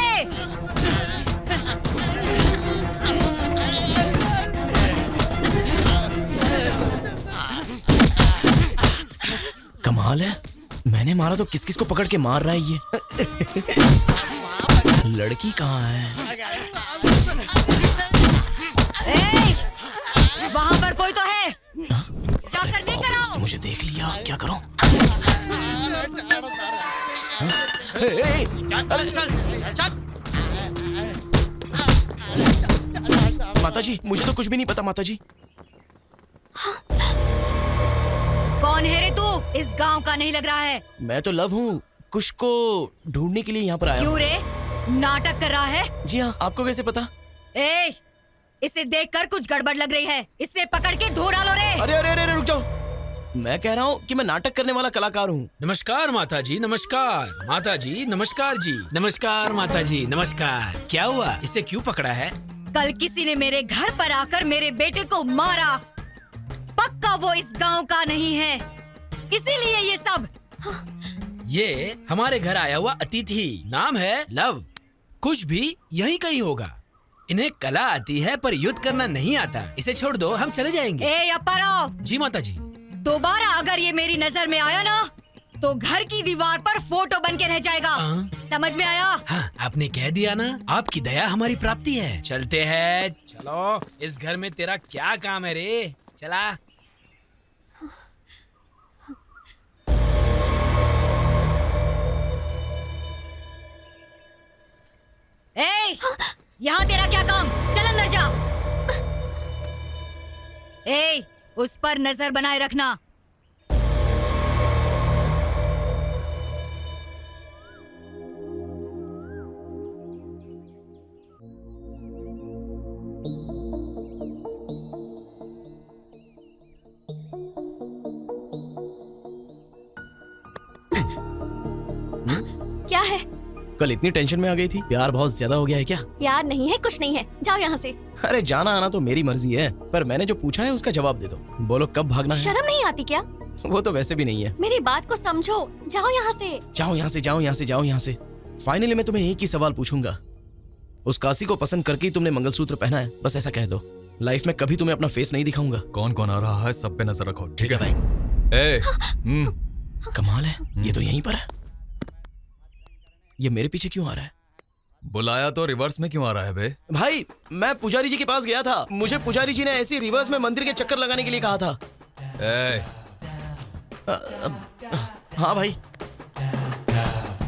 कमाल है, मैंने मारा तो किस किस को पकड़ के मार रहा है ये। लड़की कहाँ है? वहाँ पर कोई तो है, जाकर लेकर आओ। मुझे देख लिया, क्या करूं? माताजी, मुझे तो कुछ भी नहीं पता माताजी। कौन है रे तू? इस गांव का नहीं लग रहा है। मैं तो लव हूँ, कुश को ढूंढने के लिए यहाँ पर आया क्यों हूँ। रे, नाटक कर रहा है? जी हाँ, आपको कैसे पता? इसे देखकर कुछ गड़बड़ लग रही है, इसे पकड़ के धो डालो रे। अरे अरे अरे रुक जाओ, मैं कह रहा हूँ कि मैं नाटक करने वाला कलाकार हूँ। नमस्कार माताजी, नमस्कार माताजी, नमस्कार जी, नमस्कार माताजी, नमस्कार। क्या हुआ, इसे क्यों पकड़ा है? कल किसी ने मेरे घर पर आकर मेरे बेटे को मारा, पक्का वो इस गांव का नहीं है, इसीलिए ये सब। ये हमारे घर आया हुआ अतिथि, नाम है लव, कुछ भी यही कहीं होगा। इन्हें कला आती है पर युद्ध करना नहीं आता, इसे छोड़ दो, हम चले जाएंगे। अप्पाराव। जी माताजी। दोबारा अगर ये मेरी नजर में आया ना तो घर की दीवार पर फोटो बन के रह जाएगा। समझ में आया? हाँ, आपने कह दिया ना, आपकी दया हमारी प्राप्ति है। चलते हैं, चलो। इस घर में तेरा क्या काम है रे, चला। यहाँ तेरा क्या काम? चल अंदर जा। उस पर नजर बनाए रखना। क्या है? कल इतनी टेंशन में आ गई थी, प्यार बहुत ज्यादा हो गया है क्या? प्यार नहीं है, कुछ नहीं है, जाओ यहाँ से। अरे जाना आना तो मेरी मर्जी है, पर मैंने जो पूछा है उसका जवाब दे दो। बोलो कब भागना है? शर्म नहीं आती क्या? वो तो वैसे भी नहीं है। मेरी बात को समझो, जाओ यहाँ से। जाओ यहाँ से, जाओ यहाँ से, जाओ यहाँ से। फाइनली मैं तुम्हें एक ही सवाल पूछूंगा, उस काशी को पसंद करके ही तुमने मंगलसूत्र पहना है, बस ऐसा कह दो। लाइफ में कभी तुम्हें अपना फेस नहीं दिखाऊंगा। कौन कौन आ रहा है सब पे नजर रखो, ठीक है भाई? कमाल है, ये तो यहीं पर है। ये मेरे पीछे क्यों आ रहा है? बुलाया तो रिवर्स में क्यों आ रहा है बे? भाई मैं पुजारी जी के पास गया था, मुझे पुजारी जी ने ऐसी रिवर्स में मंदिर के चक्कर लगाने के लिए कहा था। हाँ भाई।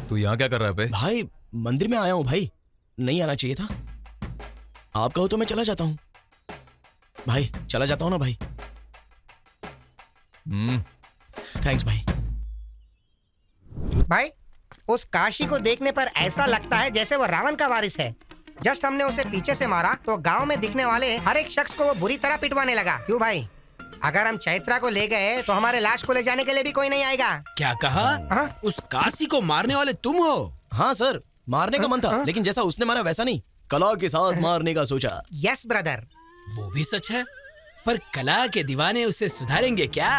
तू यहाँ क्या कर रहा है बे? भाई मंदिर में आया हूँ भाई, नहीं आना चाहिए था। आप कहो तो मैं चला जाता हूँ भाई, चला जाता हूँ ना भाई। थैंक्स भाई। भाई उस काशी को देखने पर ऐसा लगता है जैसे वो रावण का वारिस है। जस्ट हमने उसे पीछे से मारा तो गांव में दिखने वाले हर एक शख्स को वो बुरी तरह पिटवाने लगा। क्यों भाई? अगर हम चैत्रा को ले गए तो हमारे लाश को ले जाने के लिए भी कोई नहीं आएगा। क्या कहा? उस काशी को मारने वाले तुम हो? हाँ सर, मारने का मन था, लेकिन जैसा उसने मारा वैसा नहीं, कला के साथ मारने का सोचा। Yes brother. वो भी सच है, पर कला के दीवाने उसे सुधारेंगे क्या?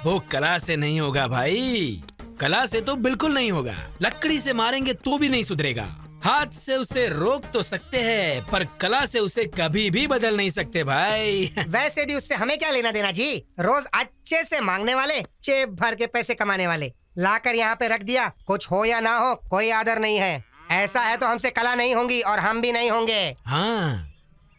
वो कला से नहीं होगा भाई, कला से तो बिल्कुल नहीं होगा। लकड़ी से मारेंगे तो भी नहीं सुधरेगा। हाथ से उसे रोक तो सकते हैं, पर कला से उसे कभी भी बदल नहीं सकते भाई। वैसे भी उससे हमें क्या लेना देना जी? रोज अच्छे से मांगने वाले, जेब भर के पैसे कमाने वाले, लाकर यहाँ पे रख दिया, कुछ हो या ना हो कोई आदर नहीं है। ऐसा है तो हमसे कला नहीं होंगी और हम भी नहीं होंगे। हाँ,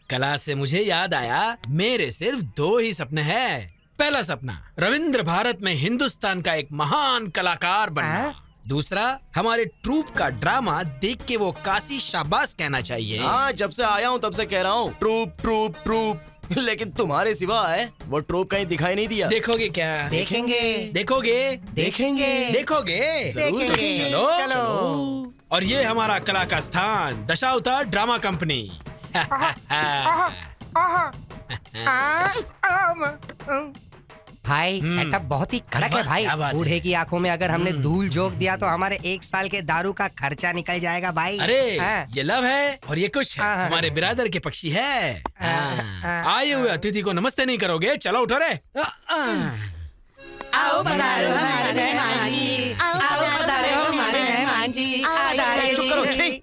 कला से मुझे याद आया, मेरे सिर्फ 2 ही सपने हैं। पहला सपना रविंद्र भारत में हिंदुस्तान का एक महान कलाकार बनना। दूसरा, हमारे ट्रूप का ड्रामा देख के वो काशी शाबाश कहना चाहिए। हाँ, जब से आया हूँ तब से कह रहा हूँ ट्रूप ट्रूप ट्रूप, लेकिन तुम्हारे सिवा है वो ट्रूप कहीं दिखाई नहीं दिया। देखोगे क्या? देखेंगे। देखोगे? देखेंगे। देखोगे? जरूर देखेंगे। चलो। और ये हमारा कला का स्थान, दशावतार ड्रामा कंपनी। भाई सेटअप बहुत ही कड़क है भाई। बूढ़े की आंखों में अगर हमने धूल झोंक दिया तो हमारे 1 साल के दारू का खर्चा निकल जाएगा भाई। अरे ये लव है और ये कुछ है, हमारे बिरादर के पक्षी है। आए हुए अतिथि को नमस्ते नहीं करोगे? चलो उठो रे। आओ पधारो हमारे मेहमान जी, आओ पधारो हमारे मेहमान जी। चुप करो, छी।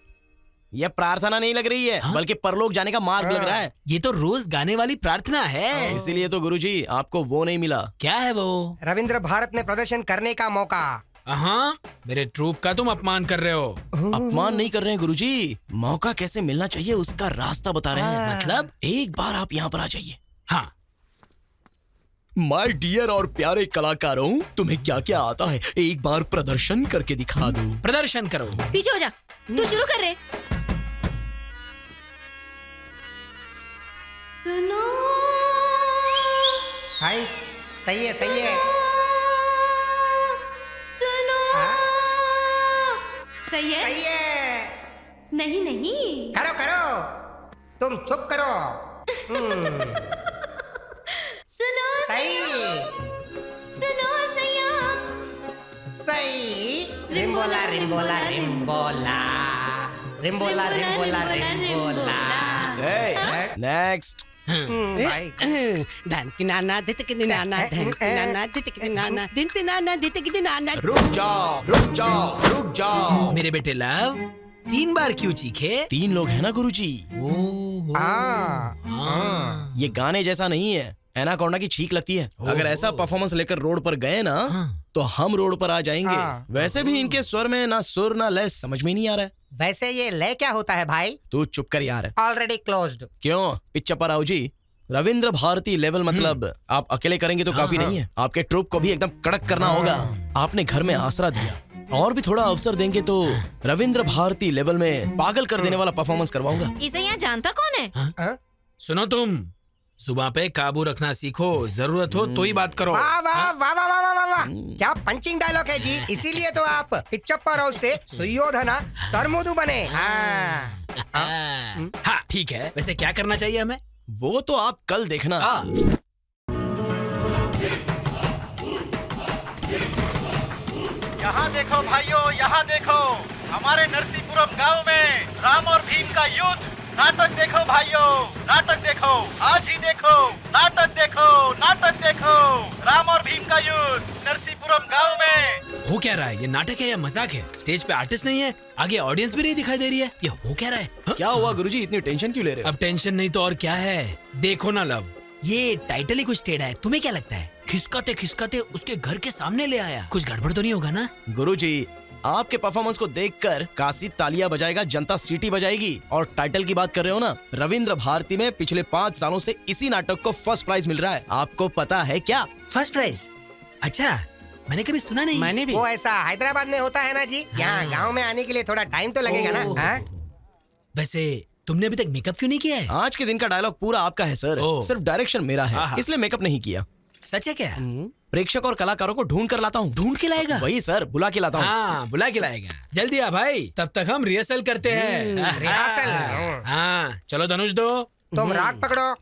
ये प्रार्थना नहीं लग रही है, बल्कि परलोक जाने का मार्ग लग रहा है। ये तो रोज गाने वाली प्रार्थना है। इसीलिए तो गुरुजी आपको वो नहीं मिला। क्या है वो? रविंद्र भारत में प्रदर्शन करने का मौका। हाँ, मेरे ट्रूप का तुम अपमान कर रहे हो। अपमान नहीं कर रहे हैं गुरुजी, मौका कैसे मिलना चाहिए उसका रास्ता बता रहे हैं। मतलब एक बार आप यहाँ पर आ जाइए। हाँ। माय डियर और प्यारे कलाकारों, तुम्हें क्या क्या आता है एक बार प्रदर्शन करके दिखा दो। प्रदर्शन करो। पीछे हो जा, तू शुरू कर रहे। सुनो भाई, सही है सही है। सुनो सही है सही है। नहीं नहीं, करो करो, तुम चुप करो। सुनो सही। सुनो सैया। सही। रिम्बोला रिम्बोला रिम्बोला रिम्बोला रिम्बोला रिम्बोला। नेक्स्ट। रुक जाओ रुक जाओ रुक जाओ। मेरे बेटे लव, 3 बार क्यों चीखे? 3 लोग हैं ना गुरुजी। ये गाने जैसा नहीं है, एनाकोंडा की छींक लगती है। अगर ऐसा परफॉर्मेंस लेकर रोड पर गए ना तो हम रोड पर आ जाएंगे। वैसे भी इनके स्वर में ना सुर ना लय समझ में नहीं आ रहा है। वैसे ये लय क्या होता है भाई? तू चुप कर यार। Already closed. क्यों पिक्चर पर आओ जी। रविंद्र भारती लेवल मतलब आप अकेले करेंगे तो काफी नहीं है, आपके ट्रूप को भी एकदम कड़क करना होगा। आपने घर में आसरा दिया, और भी थोड़ा अवसर देंगे तो रविंद्र भारती लेवल में पागल कर देने वाला परफॉर्मेंस करवाऊंगा। इसे यहाँ जानता कौन है? सुनो तुम, सुबह पे काबू रखना सीखो, जरूरत हो तो ही बात करो। वाह वाह वाह वाह वाह वाह वाह, क्या पंचिंग डायलॉग है जी। इसीलिए तो आप पिच्चप्पर हाउस से सुयोधना सरमुदु बने। हाँ ठीक है, वैसे क्या करना चाहिए हमें? वो तो आप कल देखना। यहाँ देखो भाइयों, यहाँ देखो, हमारे नरसीपुरम गांव में राम और भीम का युद्ध। नाटक देखो भाइयों, नाटक देखो, आज ही देखो, नाटक देखो, नाटक देखो, राम और भीम का युद्ध नरसीपुरम गांव में। हो क्या रहा है? ये नाटक है या मजाक है? स्टेज पे आर्टिस्ट नहीं है, आगे ऑडियंस भी नहीं दिखाई दे रही है। ये हो क्या रहा है? क्या हुआ गुरुजी, इतनी टेंशन क्यों ले रहे हो? अब टेंशन नहीं तो और क्या है। देखो ना लव, ये टाइटल ही कुछ टेढ़ा है। तुम्हें क्या लगता है? खिसकाते खिसकाते उसके घर के सामने ले आया, कुछ गड़बड़ तो नहीं होगा ना? गुरुजी, आपके परफॉर्मेंस को देखकर काशी तालियां बजाएगा, जनता सीटी बजाएगी। और टाइटल की बात कर रहे हो ना, रविंद्र भारती में पिछले 5 सालों से इसी नाटक को फर्स्ट प्राइज मिल रहा है। आपको पता है क्या? First prize? अच्छा, मैंने कभी सुना नहीं। मैंने भी। वो ऐसा हैदराबाद में होता है ना जी, यहाँ गांव में आने के लिए थोड़ा टाइम तो लगेगा ना। वैसे तुमने अभी तक मेकअप क्यों नहीं किया है? आज के दिन का डायलॉग पूरा आपका है सर, सिर्फ डायरेक्शन मेरा है, इसलिए मेकअप नहीं किया। सच है क्या? प्रेक्षक और कलाकारों को ढूंढ कर लाता हूँ। ढूंढ के लाएगा? वही सर, बुला के लाता हूँ। हाँ, बुला के लाएगा। जल्दी आ भाई, तब तक हम रिहर्सल करते हैं। रिहर्सल? हाँ, चलो धनुष दो। तुम राग पकड़ो।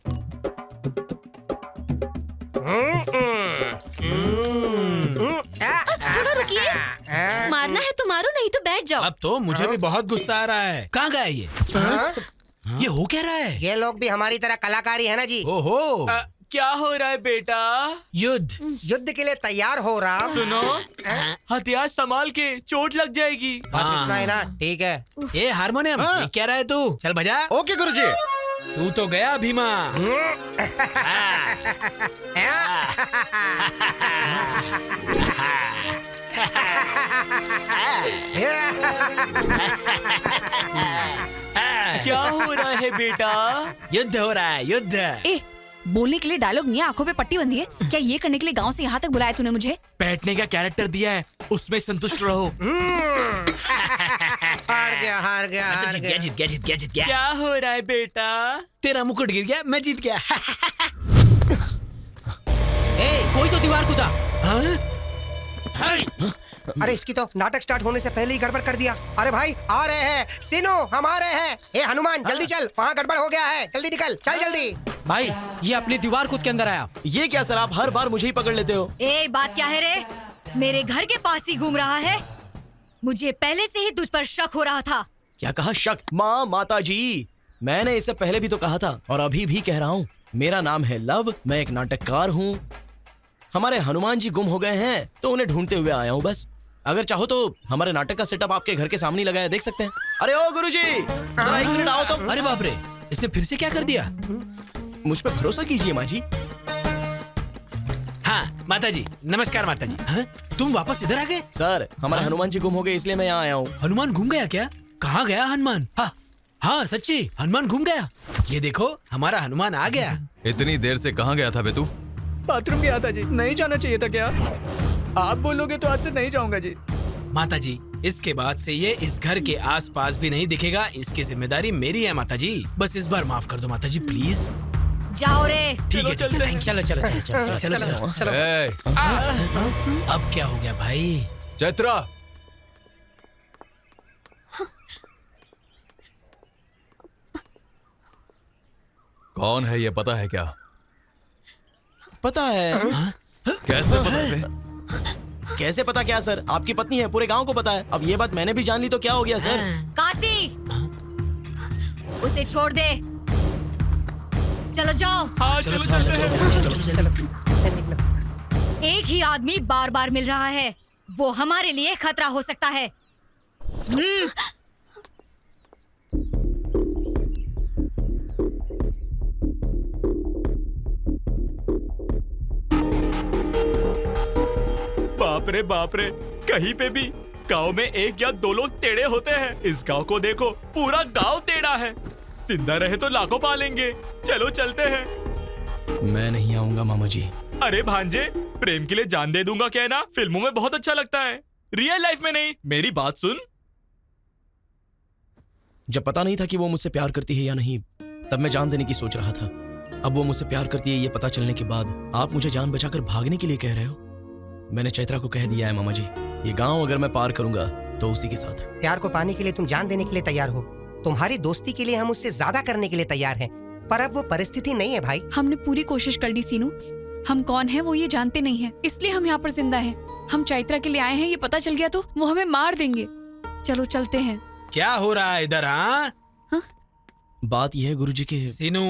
थोड़ा रुकिए, मारना है तो मारो, नहीं तो बैठ जाओ। अब तो मुझे भी बहुत गुस्सा आ रहा है। कहाँ गया ये? ये हो क्या रहा है? ये लोग भी हमारी तरह कलाकारी है ना जी। ओहो, क्या हो रहा है बेटा? युद्ध। युद्ध के लिए तैयार हो रहा। सुनो, हथियार संभाल के, चोट लग जाएगी। बस इतना है ना, ठीक है। ए हारमोनियम, ये क्या रहा है तू? चल बजा। ओके गुरुजी। तू तो गया भीमा। क्या हो रहा है बेटा? युद्ध हो रहा है, युद्ध। ए, बोलने के लिए डायलॉग नहीं है, आंखों पे पट्टी बंधी है क्या? ये करने के लिए गांव से यहाँ तक बुलाया तूने मुझे? बैठने का कैरेक्टर दिया है, उसमें संतुष्ट रहो। हार गया, हार गया, हार जीत गया। गया, जीत गया, जीत गया, जीत गया। क्या हो रहा है बेटा? तेरा मुकुट गिर गया, मैं जीत गया। ए, कोई तो दीवार कूदा। अरे इसकी तो नाटक स्टार्ट होने से पहले ही गड़बड़ कर दिया। अरे भाई आ रहे हैं, सीनू हम आ रहे हैं। ए हनुमान जल्दी चल, वहाँ गड़बड़ हो गया है, जल्दी निकल, चल जल्दी। भाई ये अपनी दीवार कूद के अंदर आया। ये क्या सर, आप हर बार मुझे ही पकड़ लेते हो। ए बात क्या है रे? मेरे घर के पास ही घूम रहा है। मुझे पहले से ही तुझ पर शक हो रहा था। क्या कहा? शक? माँ, माता जी, मैंने इससे पहले भी तो कहा था और अभी भी कह रहा हूँ, मेरा नाम है लव, मैं एक नाटककार हूँ। हमारे हनुमान जी गुम हो गए हैं तो उन्हें ढूंढते हुए आया हूँ बस। अगर चाहो तो हमारे नाटक का सेटअप आपके घर के सामने लगाया, देख सकते हैं। अरे ओ गुरुजी, जरा 1 मिनट आओ तुम। अरे बाप रे, इसने फिर से क्या कर दिया? मुझ पे भरोसा कीजिए माँ जी। हाँ माता जी, नमस्कार माता जी। हाँ? तुम वापस इधर आ गए? सर, हमारे हनुमान जी गुम हो गए इसलिए मैं यहाँ आया हूँ। हनुमान घूम गया क्या? कहाँ गया हनुमान? हाँ हाँ सच्ची, हनुमान घूम गया। ये देखो, हमारा हनुमान आ गया। इतनी देर से कहाँ गया था बे तू? बाथरूम गया था जी। नहीं जाना चाहिए था क्या? आप बोलोगे तो आज से नहीं जाऊंगा जी। माता जी, इसके बाद से ये इस घर के आसपास भी नहीं दिखेगा। इसकी जिम्मेदारी मेरी है माता जी। बस इस बार माफ कर दो माता जी, प्लीज। जाओ रे। ठीक है, चलो चलो चलो चलो चलो चलो। ए, अब क्या हो गया भाई? चैत्रा, कौन है ये पता है क्या? पता है। कैसे पता है? कैसे पता क्या सर? आपकी पत्नी है, पूरे गांव को पता है। अब ये बात मैंने भी जान ली तो क्या हो गया सर? काशी, उसे छोड़ दे। चलो जाओ। हाँ, चलो चलो। एक ही आदमी बार बार मिल रहा है, वो हमारे लिए खतरा हो सकता है। बाप रे, कहीं पे भी गांव में 1 या 2 लोग टेढ़े होते हैं। इस गांव को देखो, पूरा गांव टेढ़ा है। जिंदा रहे तो लाखों पालेंगे। चलो चलते हैं। मैं नहीं आऊंगा मामा जी। अरे भांजे, प्रेम के लिए जान दे दूंगा क्या है ना? फिल्मों में बहुत अच्छा लगता है, रियल लाइफ में नहीं। मेरी बात सुन। जब पता नहीं था कि वो मुझसे प्यार करती है या नहीं, तब मैं जान देने की सोच रहा था। अब वो मुझसे प्यार करती है ये पता चलने के बाद आप मुझे जान बचाकर भागने के लिए कह रहे हो? मैंने चैत्रा को कह दिया है मामा जी, ये गांव अगर मैं पार करूंगा तो उसी के साथ। प्यार को पाने के लिए तुम जान देने के लिए तैयार हो। तुम्हारी दोस्ती के लिए हम उससे ज्यादा करने के लिए तैयार हैं, पर अब वो परिस्थिति नहीं है भाई। हमने पूरी कोशिश कर ली सीनू। हम कौन है वो ये जानते नहीं है, इसलिए हम यहाँ पर जिंदा हैं। हम चैत्रा के लिए आए हैं, ये पता चल गया तो वो हमें मार देंगे। चलो चलते हैं। क्या हो रहा है इधर? हाँ, बात यह है गुरुजी के। सीनू,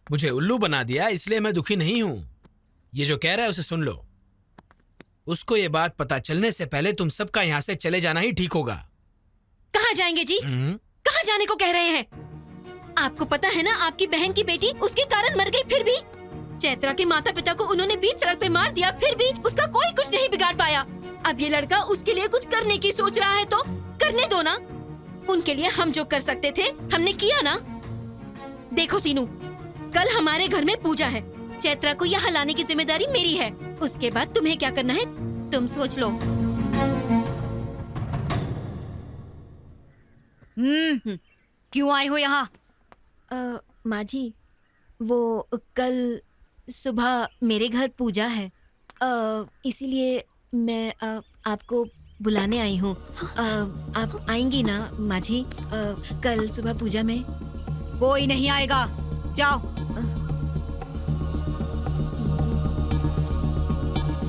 मुझे उल्लू बना दिया, इसलिए मैं दुखी नहीं हूँ। ये जो कह रहा है उसे सुन लो। उसको ये बात पता चलने से पहले तुम सबका यहाँ से चले जाना ही ठीक होगा। कहाँ जाएंगे जी? कहाँ जाने को कह रहे हैं? आपको पता है ना, आपकी बहन की बेटी उसके कारण मर गई, फिर भी चैत्रा के माता पिता को उन्होंने बीच सड़क पे मार दिया, फिर भी उसका कोई कुछ नहीं बिगाड़ पाया। अब ये लड़का उसके लिए कुछ करने की सोच रहा है तो करने दो ना। उनके लिए हम जो कर सकते थे हमने किया ना। देखो सीनू, कल हमारे घर में पूजा है। चैत्रा को यहाँ लाने की जिम्मेदारी मेरी है। उसके बाद तुम्हें क्या करना है तुम सोच लो। क्यों आए हो यहाँ? माँ जी, वो कल सुबह मेरे घर पूजा है, इसीलिए मैं आपको बुलाने आई हूँ। आप आएंगी ना माँ जी? कल सुबह पूजा में। कोई नहीं आएगा, जाओ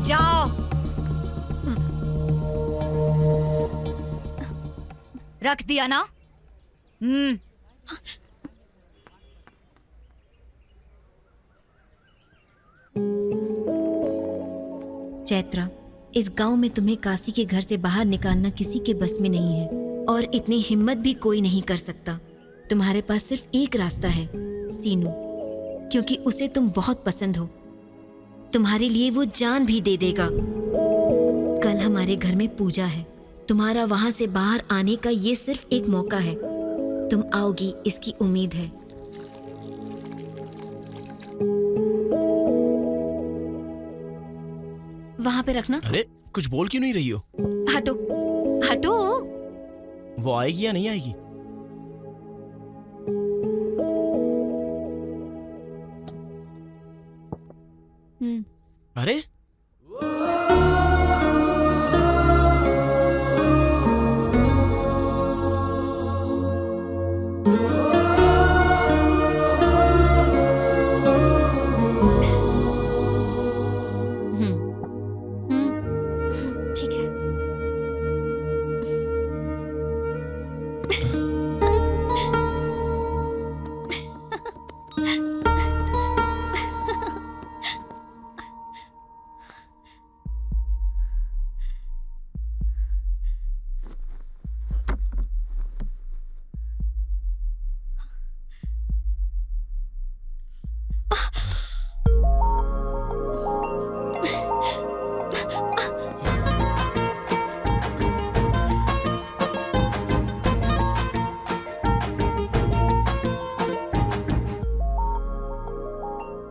जाओ। रख दिया ना? चैत्रा, इस गांव में तुम्हें काशी के घर से बाहर निकालना किसी के बस में नहीं है, और इतनी हिम्मत भी कोई नहीं कर सकता। तुम्हारे पास सिर्फ एक रास्ता है सीनू, क्योंकि उसे तुम बहुत पसंद हो। तुम्हारे लिए वो जान भी दे देगा। कल हमारे हमारे घर में पूजा है। तुम्हारा वहाँ से बाहर आने का ये सिर्फ एक मौका है। तुम आओगी इसकी उम्मीद है। वहाँ पे रखना। अरे कुछ बोल क्यों नहीं रही हो? हटो हटो। वो आएगी या नहीं आएगी? अरे ठीक है।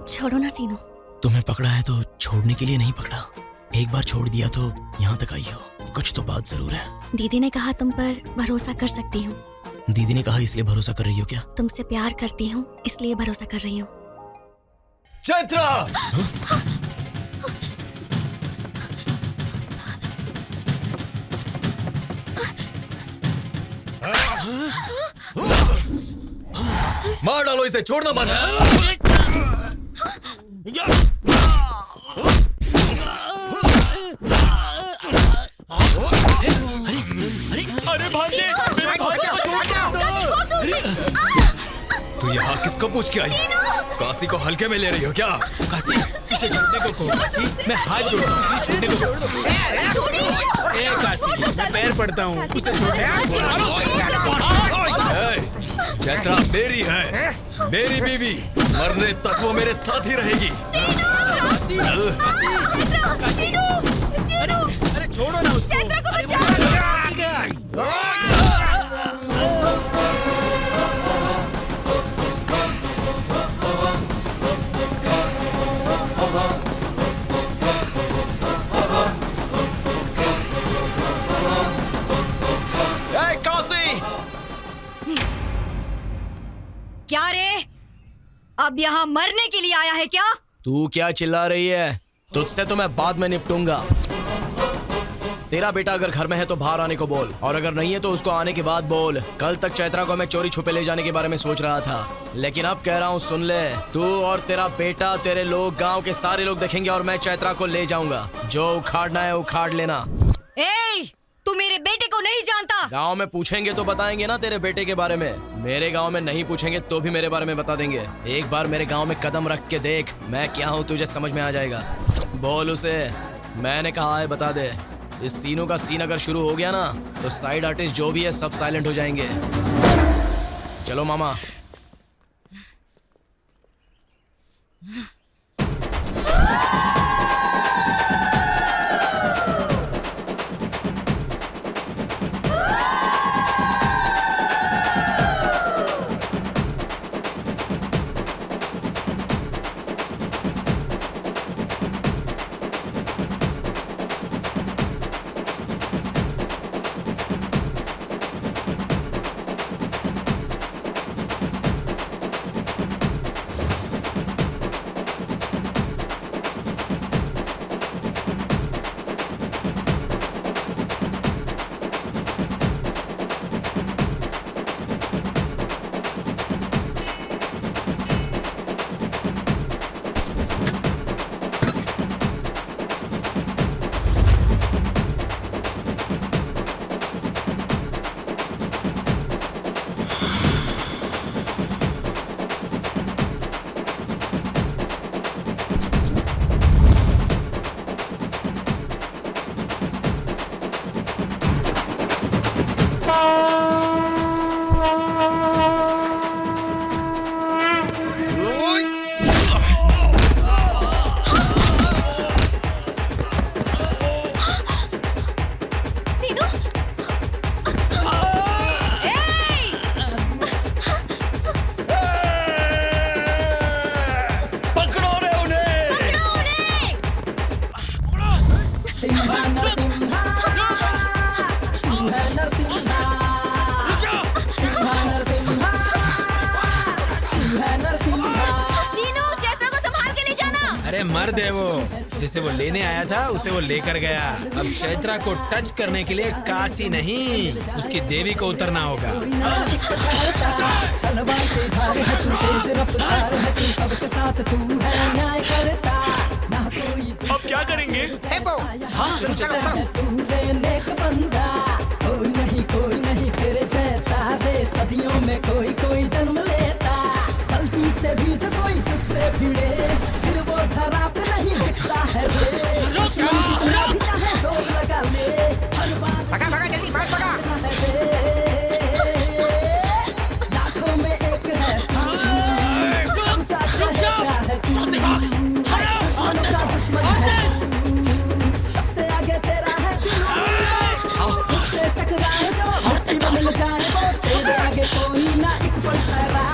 छोड़ो ना सीनू। तुम्हें पकड़ा है तो छोड़ने के लिए नहीं पकड़ा। एक बार छोड़ दिया तो यहाँ तक आई हो। कुछ तो बात जरूर है। दीदी ने कहा तुम पर भरोसा कर सकती हूँ। दीदी ने कहा इसलिए भरोसा कर रही हो क्या? तुमसे प्यार करती हूँ इसलिए भरोसा कर रही हूँ। चैत्रा! मार डालो इसे, छोड़ना मत। अरे भांजे, मेरे भांजे को छोड़ दो। तू यहाँ किसको पूछ के आई? काशी को हल्के में ले रही हो क्या? काशी, उसे छोड़ने को कहो। काशी, मैं हाथ जोड़ता हूँ, छोड़ने को छोड़। ए काशी, मैं पैर पड़ता हूँ, उसे छोड़ने को। चैत्रा मेरी है, मेरी बीवी। मरने तक वो मेरे साथ ही रहेगी। अरे छोड़ो ना उसको। चैत्रा को बचाओ। क्या रे? अब यहाँ मरने के लिए आया है क्या? तू क्या चिल्ला रही है? तुझसे तो मैं बाद में निपटूंगा। तेरा बेटा अगर घर में है तो बाहर आने को बोल, और अगर नहीं है तो उसको आने के बाद बोल। कल तक चैत्रा को मैं चोरी छुपे ले जाने के बारे में सोच रहा था, लेकिन अब कह रहा हूँ सुन ले। तू और तेरा बेटा, तेरे लोग, गांव के सारे लोग देखेंगे और मैं चैत्रा को ले जाऊंगा। जो उखाड़ना है उखाड़ लेना। ए, तू मेरे बेटे को नहीं जानता। गांव में पूछेंगे तो बताएंगे ना तेरे बेटे के बारे में। मेरे गांव में नहीं पूछेंगे तो भी मेरे बारे में बता देंगे। एक बार मेरे गांव में कदम रख के देख मैं क्या हूँ, तुझे समझ में आ जाएगा। बोल उसे मैंने कहा है बता दे। इस सीनों का सीन अगर शुरू हो गया ना तो साइड आर्टिस्ट जो भी है सब साइलेंट हो जाएंगे। चलो मामा। मर्द है वो, जिसे वो लेने आया था उसे वो लेकर गया। अब चैत्रा को टच करने के लिए काशी नहीं, उसकी देवी को उतरना होगा। अब क्या करेंगे? हाँ, चलो चलो कोई नहीं तेरे जैसा दे, सदियों में कोई जन्म लेता, गलती से भी जो कोई तुझसे भिड़े, फिर वो धरा पे नहीं दिखता है रे। चाहे जोर लगा ले, हर बात भगा जल्दी फास्ट भगा। लाखों में एक है सबका चेहरा है तू, दुश्मनों का दुश्मन है तू, सबसे आगे तेरा है तू, तुझसे टकराए जो धरती में मिल जाए वो, तेरे आगे कोई ना एक पल ठहरा,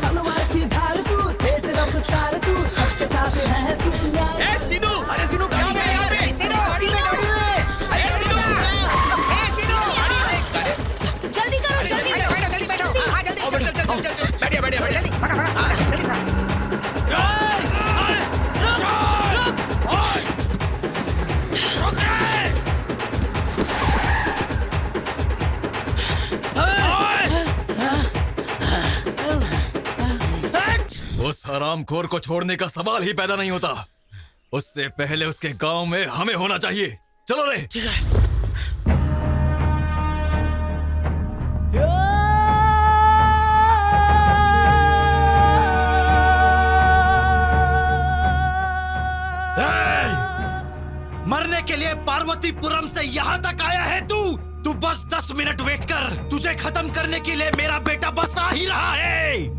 तलवार की धार तू, तेज रफ्तार तू, सबके साथ है तू। ए सीनू, अरे सीनू गाड़ी में जल्दी करो, जल्दी करो। जल्दी बैठो। हाँ जल्दी चल बैठिए जल्दी भगा जल्दी भगा। उस हरामखोर को छोड़ने का सवाल ही पैदा नहीं होता। उससे पहले उसके गांव में हमें होना चाहिए। चलो रे। ठीक है। मरने के लिए पार्वतीपुरम से यहाँ तक आया है तू? तू बस 10 मिनट वेट कर, तुझे खत्म करने के लिए मेरा बेटा बस आ ही रहा है।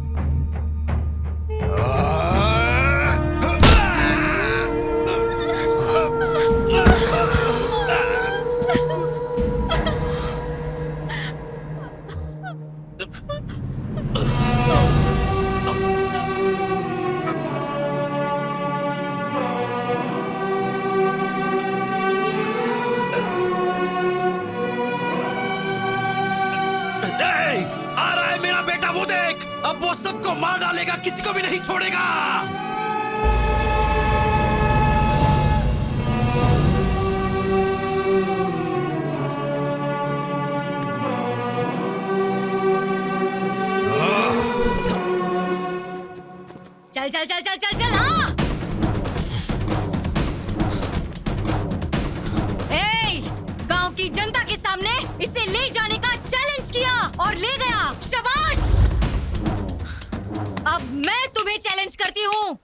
आ रहा है मेरा बेटा, वो देख। अब वो सबको मार डालेगा, किसी को भी नहीं छोड़ेगा। चल चल चल चल चल चल। हाँ गांव की जनता के सामने इसे ले जाने का चैलेंज किया और ले गया। शाबाश। अब मैं तुम्हें चैलेंज करती हूँ,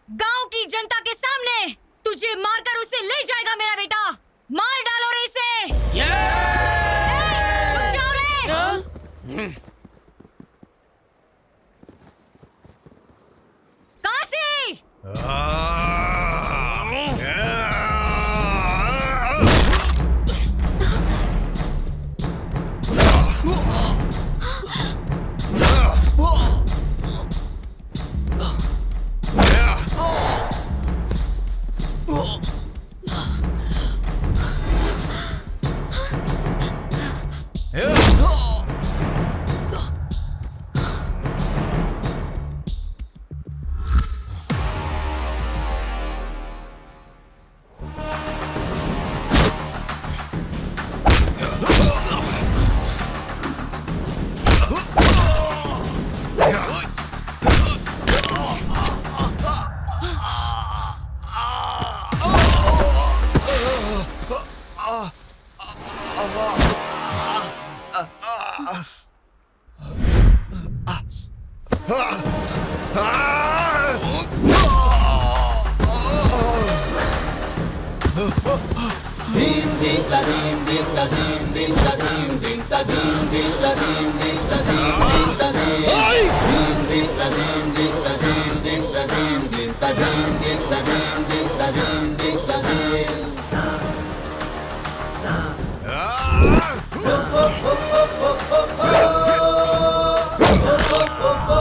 गांव की जनता के सामने तुझे मारकर उसे ले जाएगा मेरा बेटा। मार डालो रे इसे। रुक जाओ रे। काशी। Oh